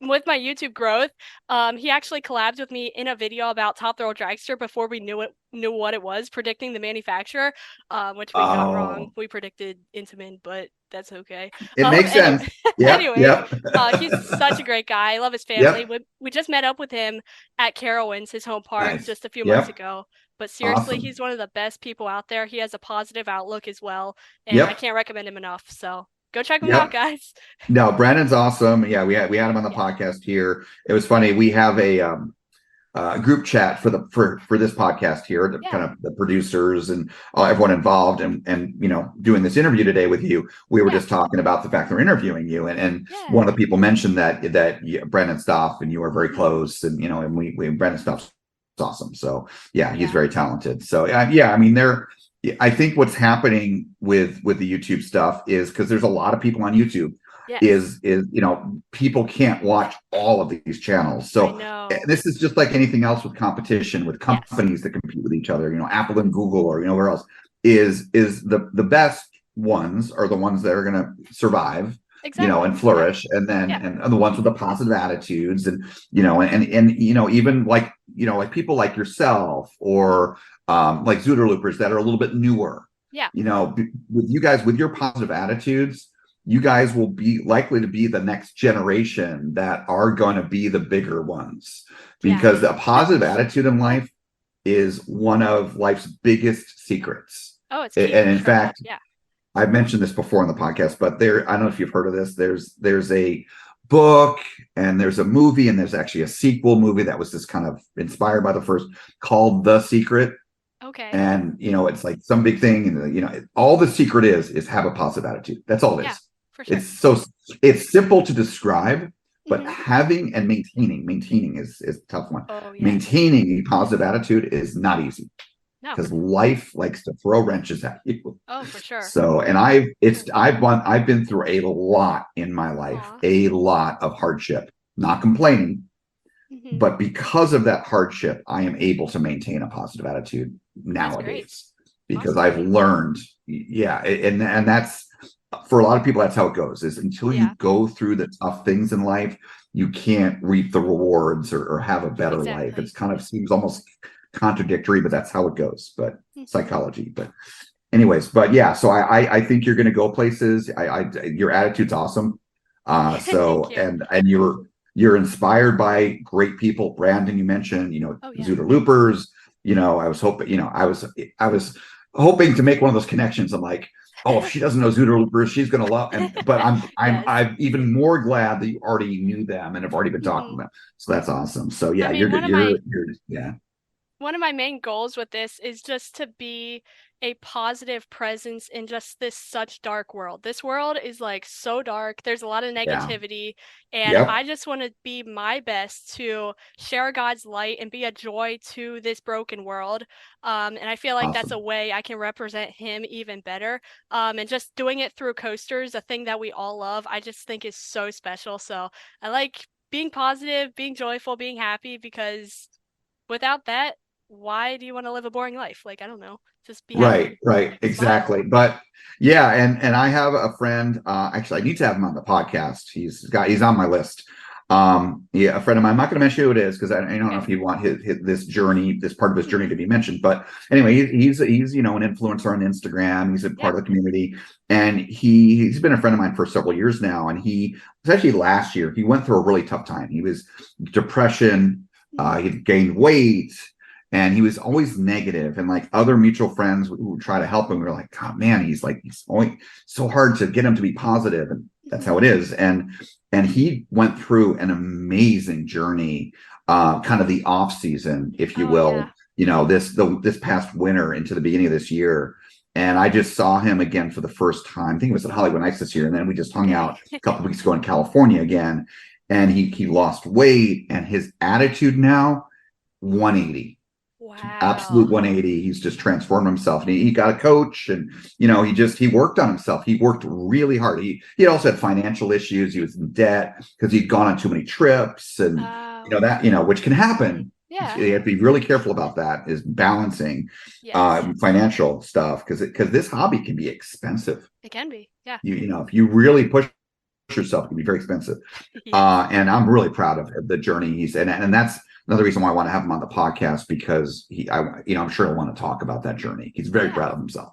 with my YouTube growth. He actually collabed with me in a video about Top Thrill Dragster before we knew what it was, predicting the manufacturer, which we got wrong. Oh, We predicted Intamin, but that's okay. it makes Anyway, sense. Yep, anyways, yep, he's such a great guy. I love his family. yep. We just met up with him at Carowinds, his home park, Nice. just a few months Yep. ago. But seriously, Awesome. he's one of the best people out there. He has a positive outlook as well, and I Yep. can't recommend him enough. So go check him out, Yep. guys. No, Brandon's awesome. Yeah, we had him on the Yeah. podcast here. It was funny. We have a group chat for this podcast here, the kind Yeah. of the producers and everyone involved, and doing this interview today with you. We were Yeah. just talking about the fact they're interviewing you, and Yeah. one of the people mentioned that Brandon Stoff and you are very Mhm. close, and and we Brandon Stoff awesome. So yeah, he's very talented. So yeah, I mean, I think what's happening with the YouTube stuff is because there's a lot of people on YouTube. Yes. Is people can't watch all of these channels. So this is just like anything else with competition, with companies that compete with each other. Apple and Google, or where else is the best ones are the ones that are going to survive. Exactly. And flourish, and then and the ones with the positive attitudes, and even like like people like yourself, or like Zoodle Loopers that are a little bit newer. Yeah. With you guys, with your positive attitudes, you guys will be likely to be the next generation that are going to be the bigger ones, because a positive attitude in life is one of life's biggest secrets. Oh, it's and in fact, I've mentioned this before on the podcast, but I don't know if you've heard of this. There's a book, and there's a movie, and there's actually a sequel movie that was just kind of inspired by the first, called The Secret. Okay. And it's like some big thing, and all the secret is have a positive attitude. That's all it is. For sure. It's simple to describe, but having and maintaining is a tough one. Maintaining a positive attitude is not easy. Because life likes to throw wrenches at you. Oh, for sure. So, and I've been through a lot in my life, a lot of hardship, not complaining, but because of that hardship, I am able to maintain a positive attitude nowadays, because I've learned, and that's, for a lot of people, that's how it goes, is until you go through the tough things in life, you can't reap the rewards or have a better life. It's kind of seems almost contradictory, but that's how it goes. But psychology. But anyways, so I think you're going to go places. Your attitude's awesome. So and you're inspired by great people. Brandon, you mentioned, Zoodle Loopers. I was hoping, I was hoping to make one of those connections. I'm like, oh, if she doesn't know Zoodle Loopers, she's going to love. But I'm even more glad that you already knew them and have already been talking to them. So that's awesome. So yeah, you're good. One of my main goals with this is just to be a positive presence in just this such dark world. This world is like so dark. There's a lot of negativity, and I just want to be my best to share God's light and be a joy to this broken world. And I feel like that's a way I can represent him even better. And just doing it through coasters, a thing that we all love, I just think is so special. So I like being positive, being joyful, being happy, because without that, why do you want to live a boring life? Like, I don't know, just be happy. Right, exactly. But and I have a friend, actually I need to have him on the podcast. He's on my list. A friend of mine, I'm not going to mention who it is, because I don't know if you want this part of his journey to be mentioned, but anyway, he's an influencer on Instagram. He's a part of the community, and he's been a friend of mine for several years now. And he was actually, last year, he went through a really tough time. He was depression, he gained weight, and he was always negative. And like other mutual friends who would try to help him, we were like, God, man, he's only so hard to get him to be positive. And that's how it is. And he went through an amazing journey, kind of the off season, if you will, this past winter into the beginning of this year. And I just saw him again for the first time. I think it was at Hollywood Nights this year. And then we just hung out a couple of weeks ago in California again. And he lost weight, and his attitude now, 180. Wow. Absolute 180. He's just transformed himself, and he got a coach, and he worked on himself. He worked really hard. He also had financial issues. He was in debt because he'd gone on too many trips, and which can happen. Yeah, you have to be really careful about that, is balancing financial stuff, because this hobby can be expensive. It can be, yeah. If you really push yourself, it can be very expensive. And I'm really proud of the journey he's in, and that's another reason why I want to have him on the podcast, because I'm sure he'll want to talk about that journey. He's very proud of himself.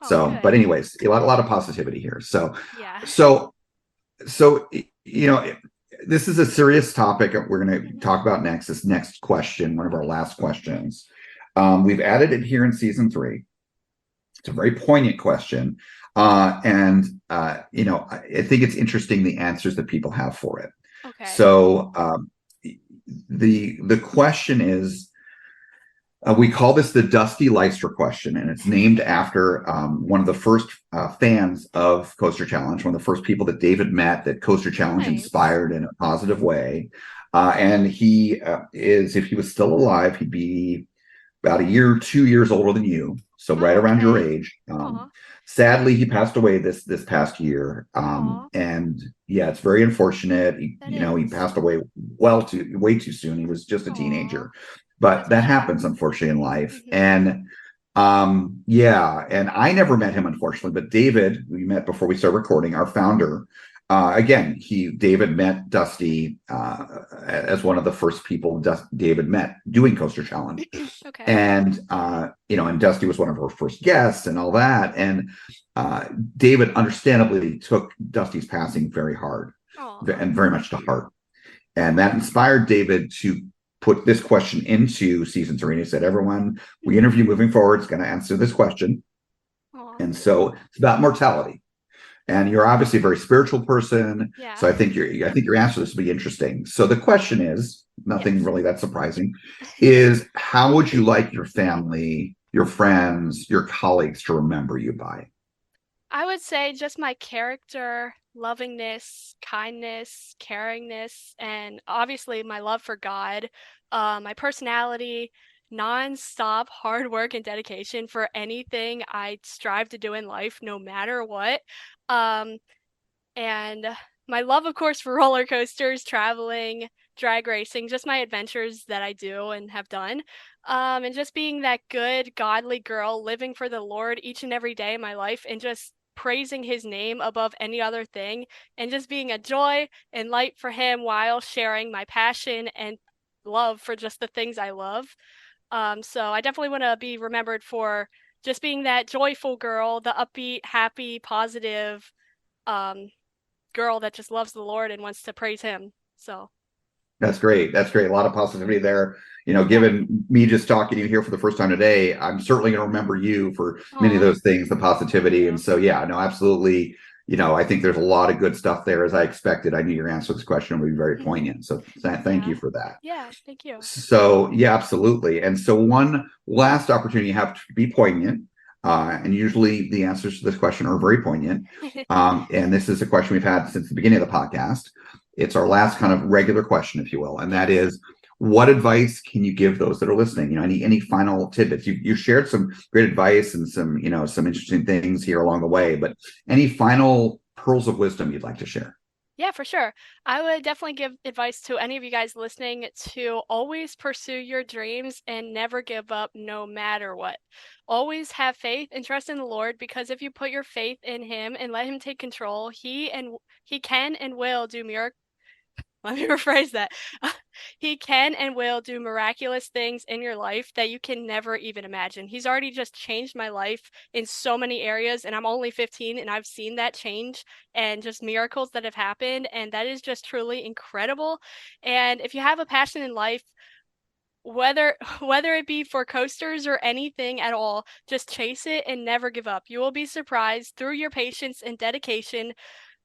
But anyways, a lot of positivity here. So this is a serious topic we're going to talk about next. This next question, one of our last questions, we've added it here in season 3. It's a very poignant question. I think it's interesting, the answers that people have for it. Okay. So, the question is, we call this the Dusty Leister question, and it's named after one of the first fans of Coaster Challenge, one of the first people that David met that Coaster Challenge inspired in a positive way. And he is, if he was still alive, he'd be about a year, 2 years older than you, so right around your Okay. age. Aw. Sadly, he passed away this past year, Aw. and yeah, it's very unfortunate. That He is. passed away way too soon. He was just a Aw. teenager, but That's a that shame. happens unfortunately in life. Mhm. And yeah, and I never met him unfortunately, but David, we met before we started recording, our founder. Again, David met Dusty as one of the first people David met doing Coaster Challenge. Okay. And and Dusty was one of her first guests and all that. And David understandably took Dusty's passing very hard Aw. and very much to heart. And that inspired David to put this question into season 3. And he said, everyone we interview moving forward is going to answer this question. Aw. And so it's about mortality. And you're obviously a very spiritual person. Yeah. So I think your answer to this will be interesting. So the question is, nothing Yes. really that surprising, is how would you like your family, your friends, your colleagues to remember you by? I would say just my character, lovingness, kindness, caringness, and obviously my love for God, my personality, non-stop hard work and dedication for anything I strive to do in life, no matter what. Um, and my love, of course, for roller coasters, traveling, drag racing, just my adventures that I do and have done. And just being that good, godly girl living for the Lord each and every day of my life and just praising his name above any other thing and just being a joy and light for him while sharing my passion and love for just the things I love. So I definitely want to be remembered for just being that joyful girl, the upbeat, happy, positive, um, girl that just loves the Lord and wants to praise him. So, That's great. That's great. A lot of positivity there. yeah. Given me just talking to you here for the first time today, I'm certainly going to remember you for many of Aw, those things, the thank positivity. And you. so, yeah, no, absolutely. I think there's a lot of good stuff there as I expected. I knew your answer to this question would be very poignant. So thank Yeah. you for that. Yeah, thank you. So, yeah, absolutely. And so, one last opportunity you have to be poignant. And usually the answers to this question are very poignant. And this is a question we've had since the beginning of the podcast. It's our last kind of regular question, if you will. And that Yes. is, what advice can you give those that are listening? Any final tidbits? You shared some great advice and some interesting things here along the way, but any final pearls of wisdom you'd like to share? Yeah, for sure. I would definitely give advice to any of you guys listening to always pursue your dreams and never give up no matter what. Always have faith and trust in the Lord because if you put your faith in him and let him take control, he can and will do miracles. Let me rephrase that. He can and will do miraculous things in your life that you can never even imagine. He's already just changed my life in so many areas, and I'm only 15, and I've seen that change and just miracles that have happened, and that is just truly incredible. And if you have a passion in life, whether whether it be for coasters or anything at all, just chase it and never give up. You will be surprised through your patience and dedication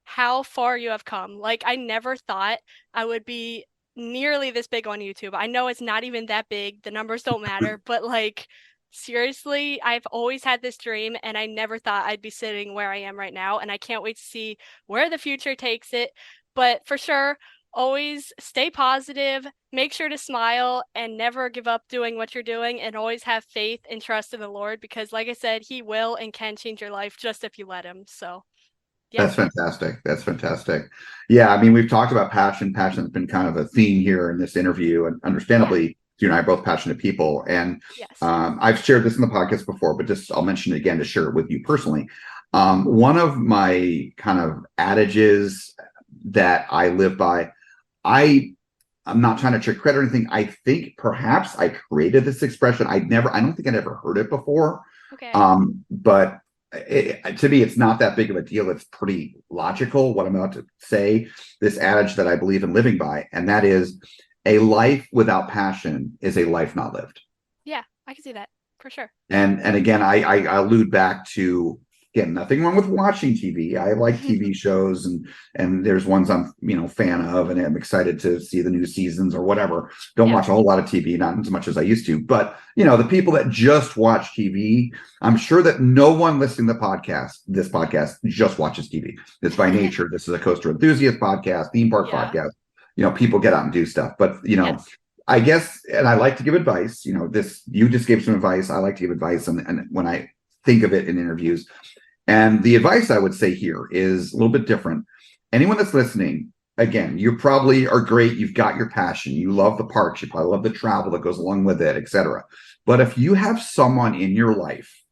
how far you have come. Like, I never thought I would be nearly this big on YouTube. I know it's not even that big, the numbers don't matter, but like, seriously, I've always had this dream and I never thought I'd be sitting where I am right now. And I can't wait to see where the future takes it. But for sure, always stay positive, make sure to smile, and never give up doing what you're doing, and always have faith and trust in the Lord because, like I said, He will and can change your life just if you let Him. So, yeah. That's fantastic. That's fantastic. Yeah, I mean, we've talked about passion. Passion's been kind of a theme here in this interview, and understandably, you and I are both passionate people. And Yes. I've shared this in the podcast before, but just I'll mention it again to share it with you personally. One of my kind of adages that I live by, I'm not trying to trick credit or anything. I think perhaps I created this expression. I don't think I'd ever heard it before. Okay. But to me, it's not that big of a deal. It's pretty logical what I'm about to say. This adage that I believe in living by, and that is, a life without passion is a life not lived. Yeah, I can see that for sure. And again, I allude back to, again, nothing wrong with watching TV. I like TV shows, and there's ones I'm fan of, and I'm excited to see the new seasons or whatever. Don't watch a whole lot of TV, not as much as I used to. But the people that just watch TV, I'm sure that no one listening to this podcast just watches TV. It's by nature. This is a coaster enthusiast podcast, theme park podcast. people get out and do stuff. But, Yes. I guess, and I like to give advice, you just gave some advice. I like to give advice. And when I think of it in interviews, and the advice I would say here is a little bit different. Anyone that's listening, again, you probably are great. You've got your passion. You love the parks. You probably love the travel that goes along with it, etc. But if you have someone in your life,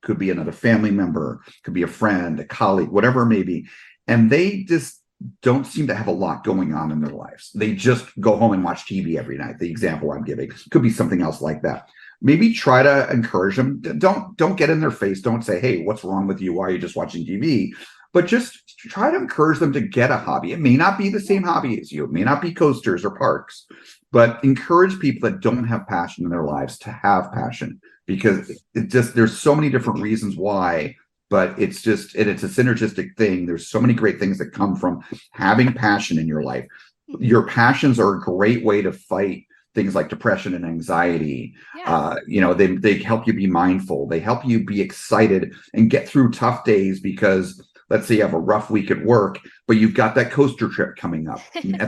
could be another family member, could be a friend, a colleague, whatever it may be, and they just don't seem to have a lot going on in their lives. They just go home and watch TV every night. The example I'm giving could be something else like that. Maybe try to encourage them. Don't get in their face. Don't say, "Hey, what's wrong with you? Why are you just watching TV?" But just try to encourage them to get a hobby. It may not be the same hobby as you. It may not be coasters or parks, but encourage people that don't have passion in their lives to have passion, because there's so many different reasons why. But it's a synergistic thing. There's so many great things that come from having passion in your life. Your passions are a great way to fight things like depression and anxiety. Yeah. They help you be mindful. They help you be excited and get through tough days, because let's say you have a rough week at work, but you've got that coaster trip coming up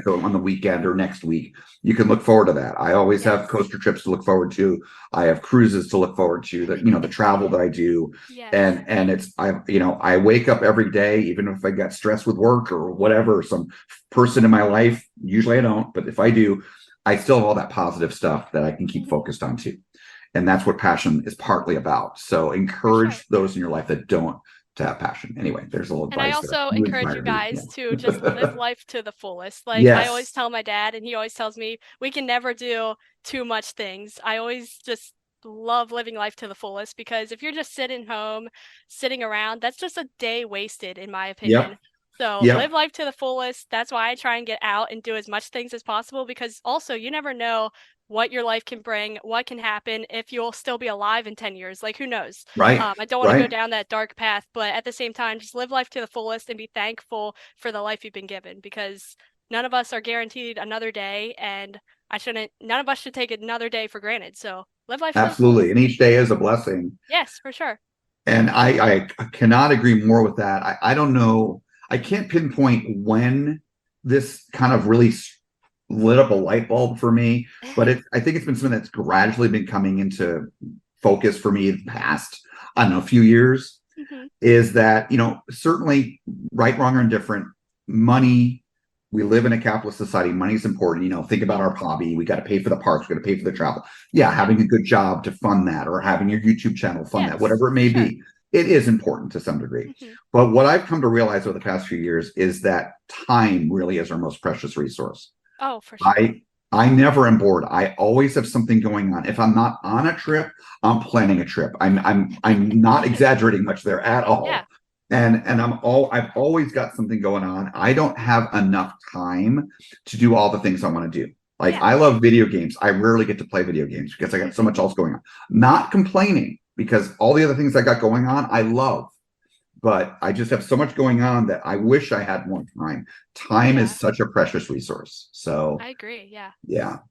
on the weekend or next week. You can look forward to that. I always have coaster trips to look forward to. I have cruises to look forward to, the travel that I do. Yes. And I wake up every day, even if I got stressed with work or whatever, some person in my life, usually I don't, but if I do, I still have all that positive stuff that I can keep focused on too. And that's what passion is partly about. So encourage those in your life that don't to have passion. Anyway, there's a little advice. And I also encourage you guys to just live life to the fullest. Like I always tell my dad, and he always tells me, we can never do too much things. I always just love living life to the fullest, because if you're just sitting home, sitting around, that's just a day wasted, in my opinion. Yep. So live life to the fullest. That's why I try and get out and do as much things as possible, because also you never know what your life can bring, what can happen, if you'll still be alive in 10 years. Like, who knows? Right. I don't want to go down that dark path, but at the same time, just live life to the fullest and be thankful for the life you've been given, because none of us are guaranteed another day, and none of us should take another day for granted. So live life. Absolutely. And each day is a blessing. Yes, for sure. And I cannot agree more with that. I don't know. I can't pinpoint when this kind of really lit up a light bulb for me, but I think it's been something that's gradually been coming into focus for me the past, I don't know, a few years. Is that, certainly right, wrong, or indifferent, money, we live in a capitalist society. Money is important. Think about our hobby. We got to pay for the parks. We got to pay for the travel. Yeah, having a good job to fund that, or having your YouTube channel fund that, whatever it may be. It is important to some degree. But what I've come to realize over the past few years is that time really is our most precious resource. Oh, for sure. I never am bored. I always have something going on. If I'm not on a trip, I'm planning a trip. I'm not exaggerating much there at all. Yeah. And I've always got something going on. I don't have enough time to do all the things I want to do. Like, I love video games. I rarely get to play video games because I got so much else going on. Not complaining, because all the other things I got going on, I love. But I just have so much going on that I wish I had more time. Time is such a precious resource. So I agree. Yeah.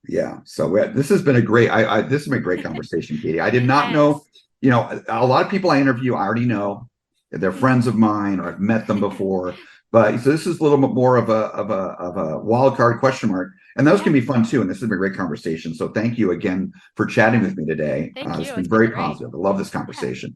Yeah. So this has been a great, this has been a great conversation, Katie. I did not know, a lot of people I interview, I already know. They're friends of mine, or I've met them before. But so this is a little bit more of a wild card question mark. And those can be fun too. And this has been a great conversation. So thank you again for chatting with me today. Thank you. It's been very positive. I love this conversation.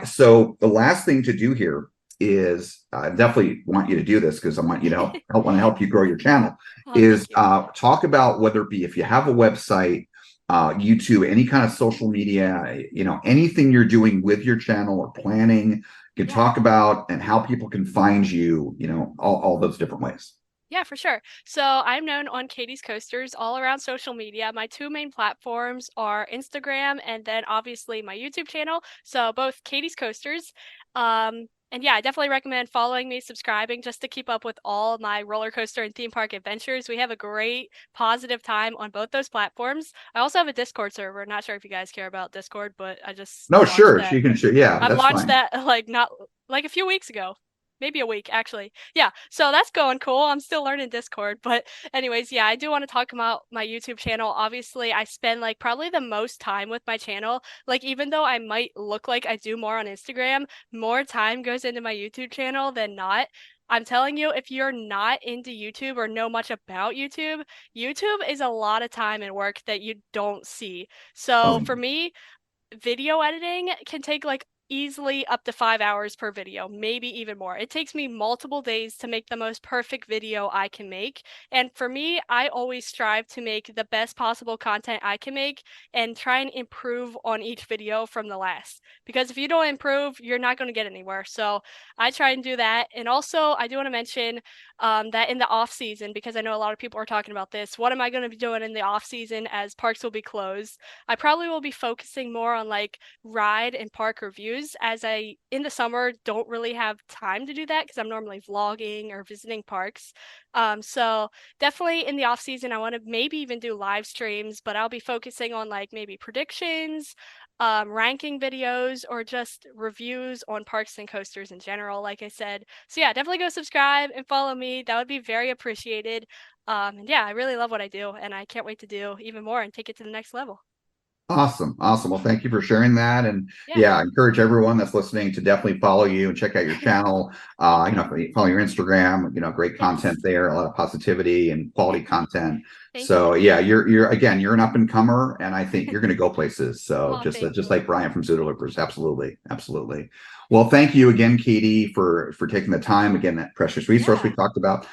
So the last thing to do here is, I definitely want you to do this, because I want you to help you grow your channel, is talk about, whether it be if you have a website, YouTube, any kind of social media, anything you're doing with your channel or planning, you can talk about, and how people can find you, all those different ways. Yeah, for sure. So I'm known on Katie's Coasters all around social media. My two main platforms are Instagram, and then obviously my YouTube channel. So both Katie's Coasters. And yeah, I definitely recommend following me, subscribing, just to keep up with all my roller coaster and theme park adventures. We have a great positive time on both those platforms. I also have a Discord server. Not sure if you guys care about Discord, but I just sure, that. You can share. Yeah, I launched that not a few weeks ago. Maybe a week, actually. Yeah, so that's going cool. I'm still learning Discord, but anyways, yeah, I do want to talk about my YouTube channel. Obviously, I spend probably the most time with my channel. Even though I might look like I do more on Instagram, more time goes into my YouTube channel than not. I'm telling you, if you're not into YouTube or know much about YouTube, YouTube is a lot of time and work that you don't see. So Oh, for me, video editing can take like easily up to 5 hours per video, maybe even more. It takes me multiple days to make the most perfect video I can make. And for me, I always strive to make the best possible content I can make and try and improve on each video from the last. Because if you don't improve, you're not going to get anywhere. So I try and do that. And also, I do want to mention that in the off season, because I know a lot of people are talking about this, what am I going to be doing in the off season as parks will be closed? I probably will be focusing more on like ride and park reviews, as I in the summer don't really have time to do that because I'm normally vlogging or visiting parks. So definitely in the off season I want to maybe even do live streams, but I'll be focusing on like maybe predictions, ranking videos, or just reviews on parks and coasters in general, like I said. So yeah, definitely go subscribe and follow me. That would be very appreciated. And yeah, I really love what I do, and I can't wait to do even more and take it to the next level. awesome. Awesome. Well, thank you for sharing that. And Yeah. yeah, I encourage everyone that's listening to definitely follow you and check out your channel. Follow your Instagram, great content there, a lot of positivity and quality content. Thank So you. yeah, you're again, you're an up and comer, and I think you're going to go places. So Oh, just thank just you. like Brian from Zoodleloopers. Absolutely. Absolutely. Well, thank you again, Katie, for taking the time, again, that precious resource we Yeah. talked about,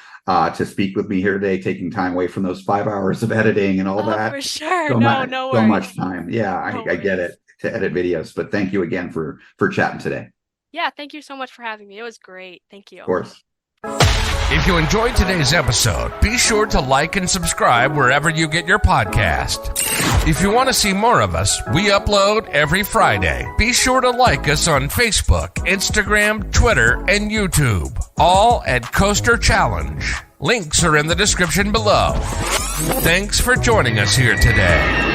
to speak with me here today, taking time away from those 5 hours of editing and all Oh, that. for sure. So No, much, no so much worries. time. Yeah, No I get worries. it, to edit videos, but thank you again for chatting today. Yeah, thank you so much for having me. It was great. Thank Of you. course. If you enjoyed today's episode, be sure to like and subscribe wherever you get your podcast. If you want to see more of us, we upload every Friday. Be sure to like us on Facebook, Instagram, Twitter, and YouTube. All at Coaster Challenge. Links are in the description below. Thanks for joining us here today.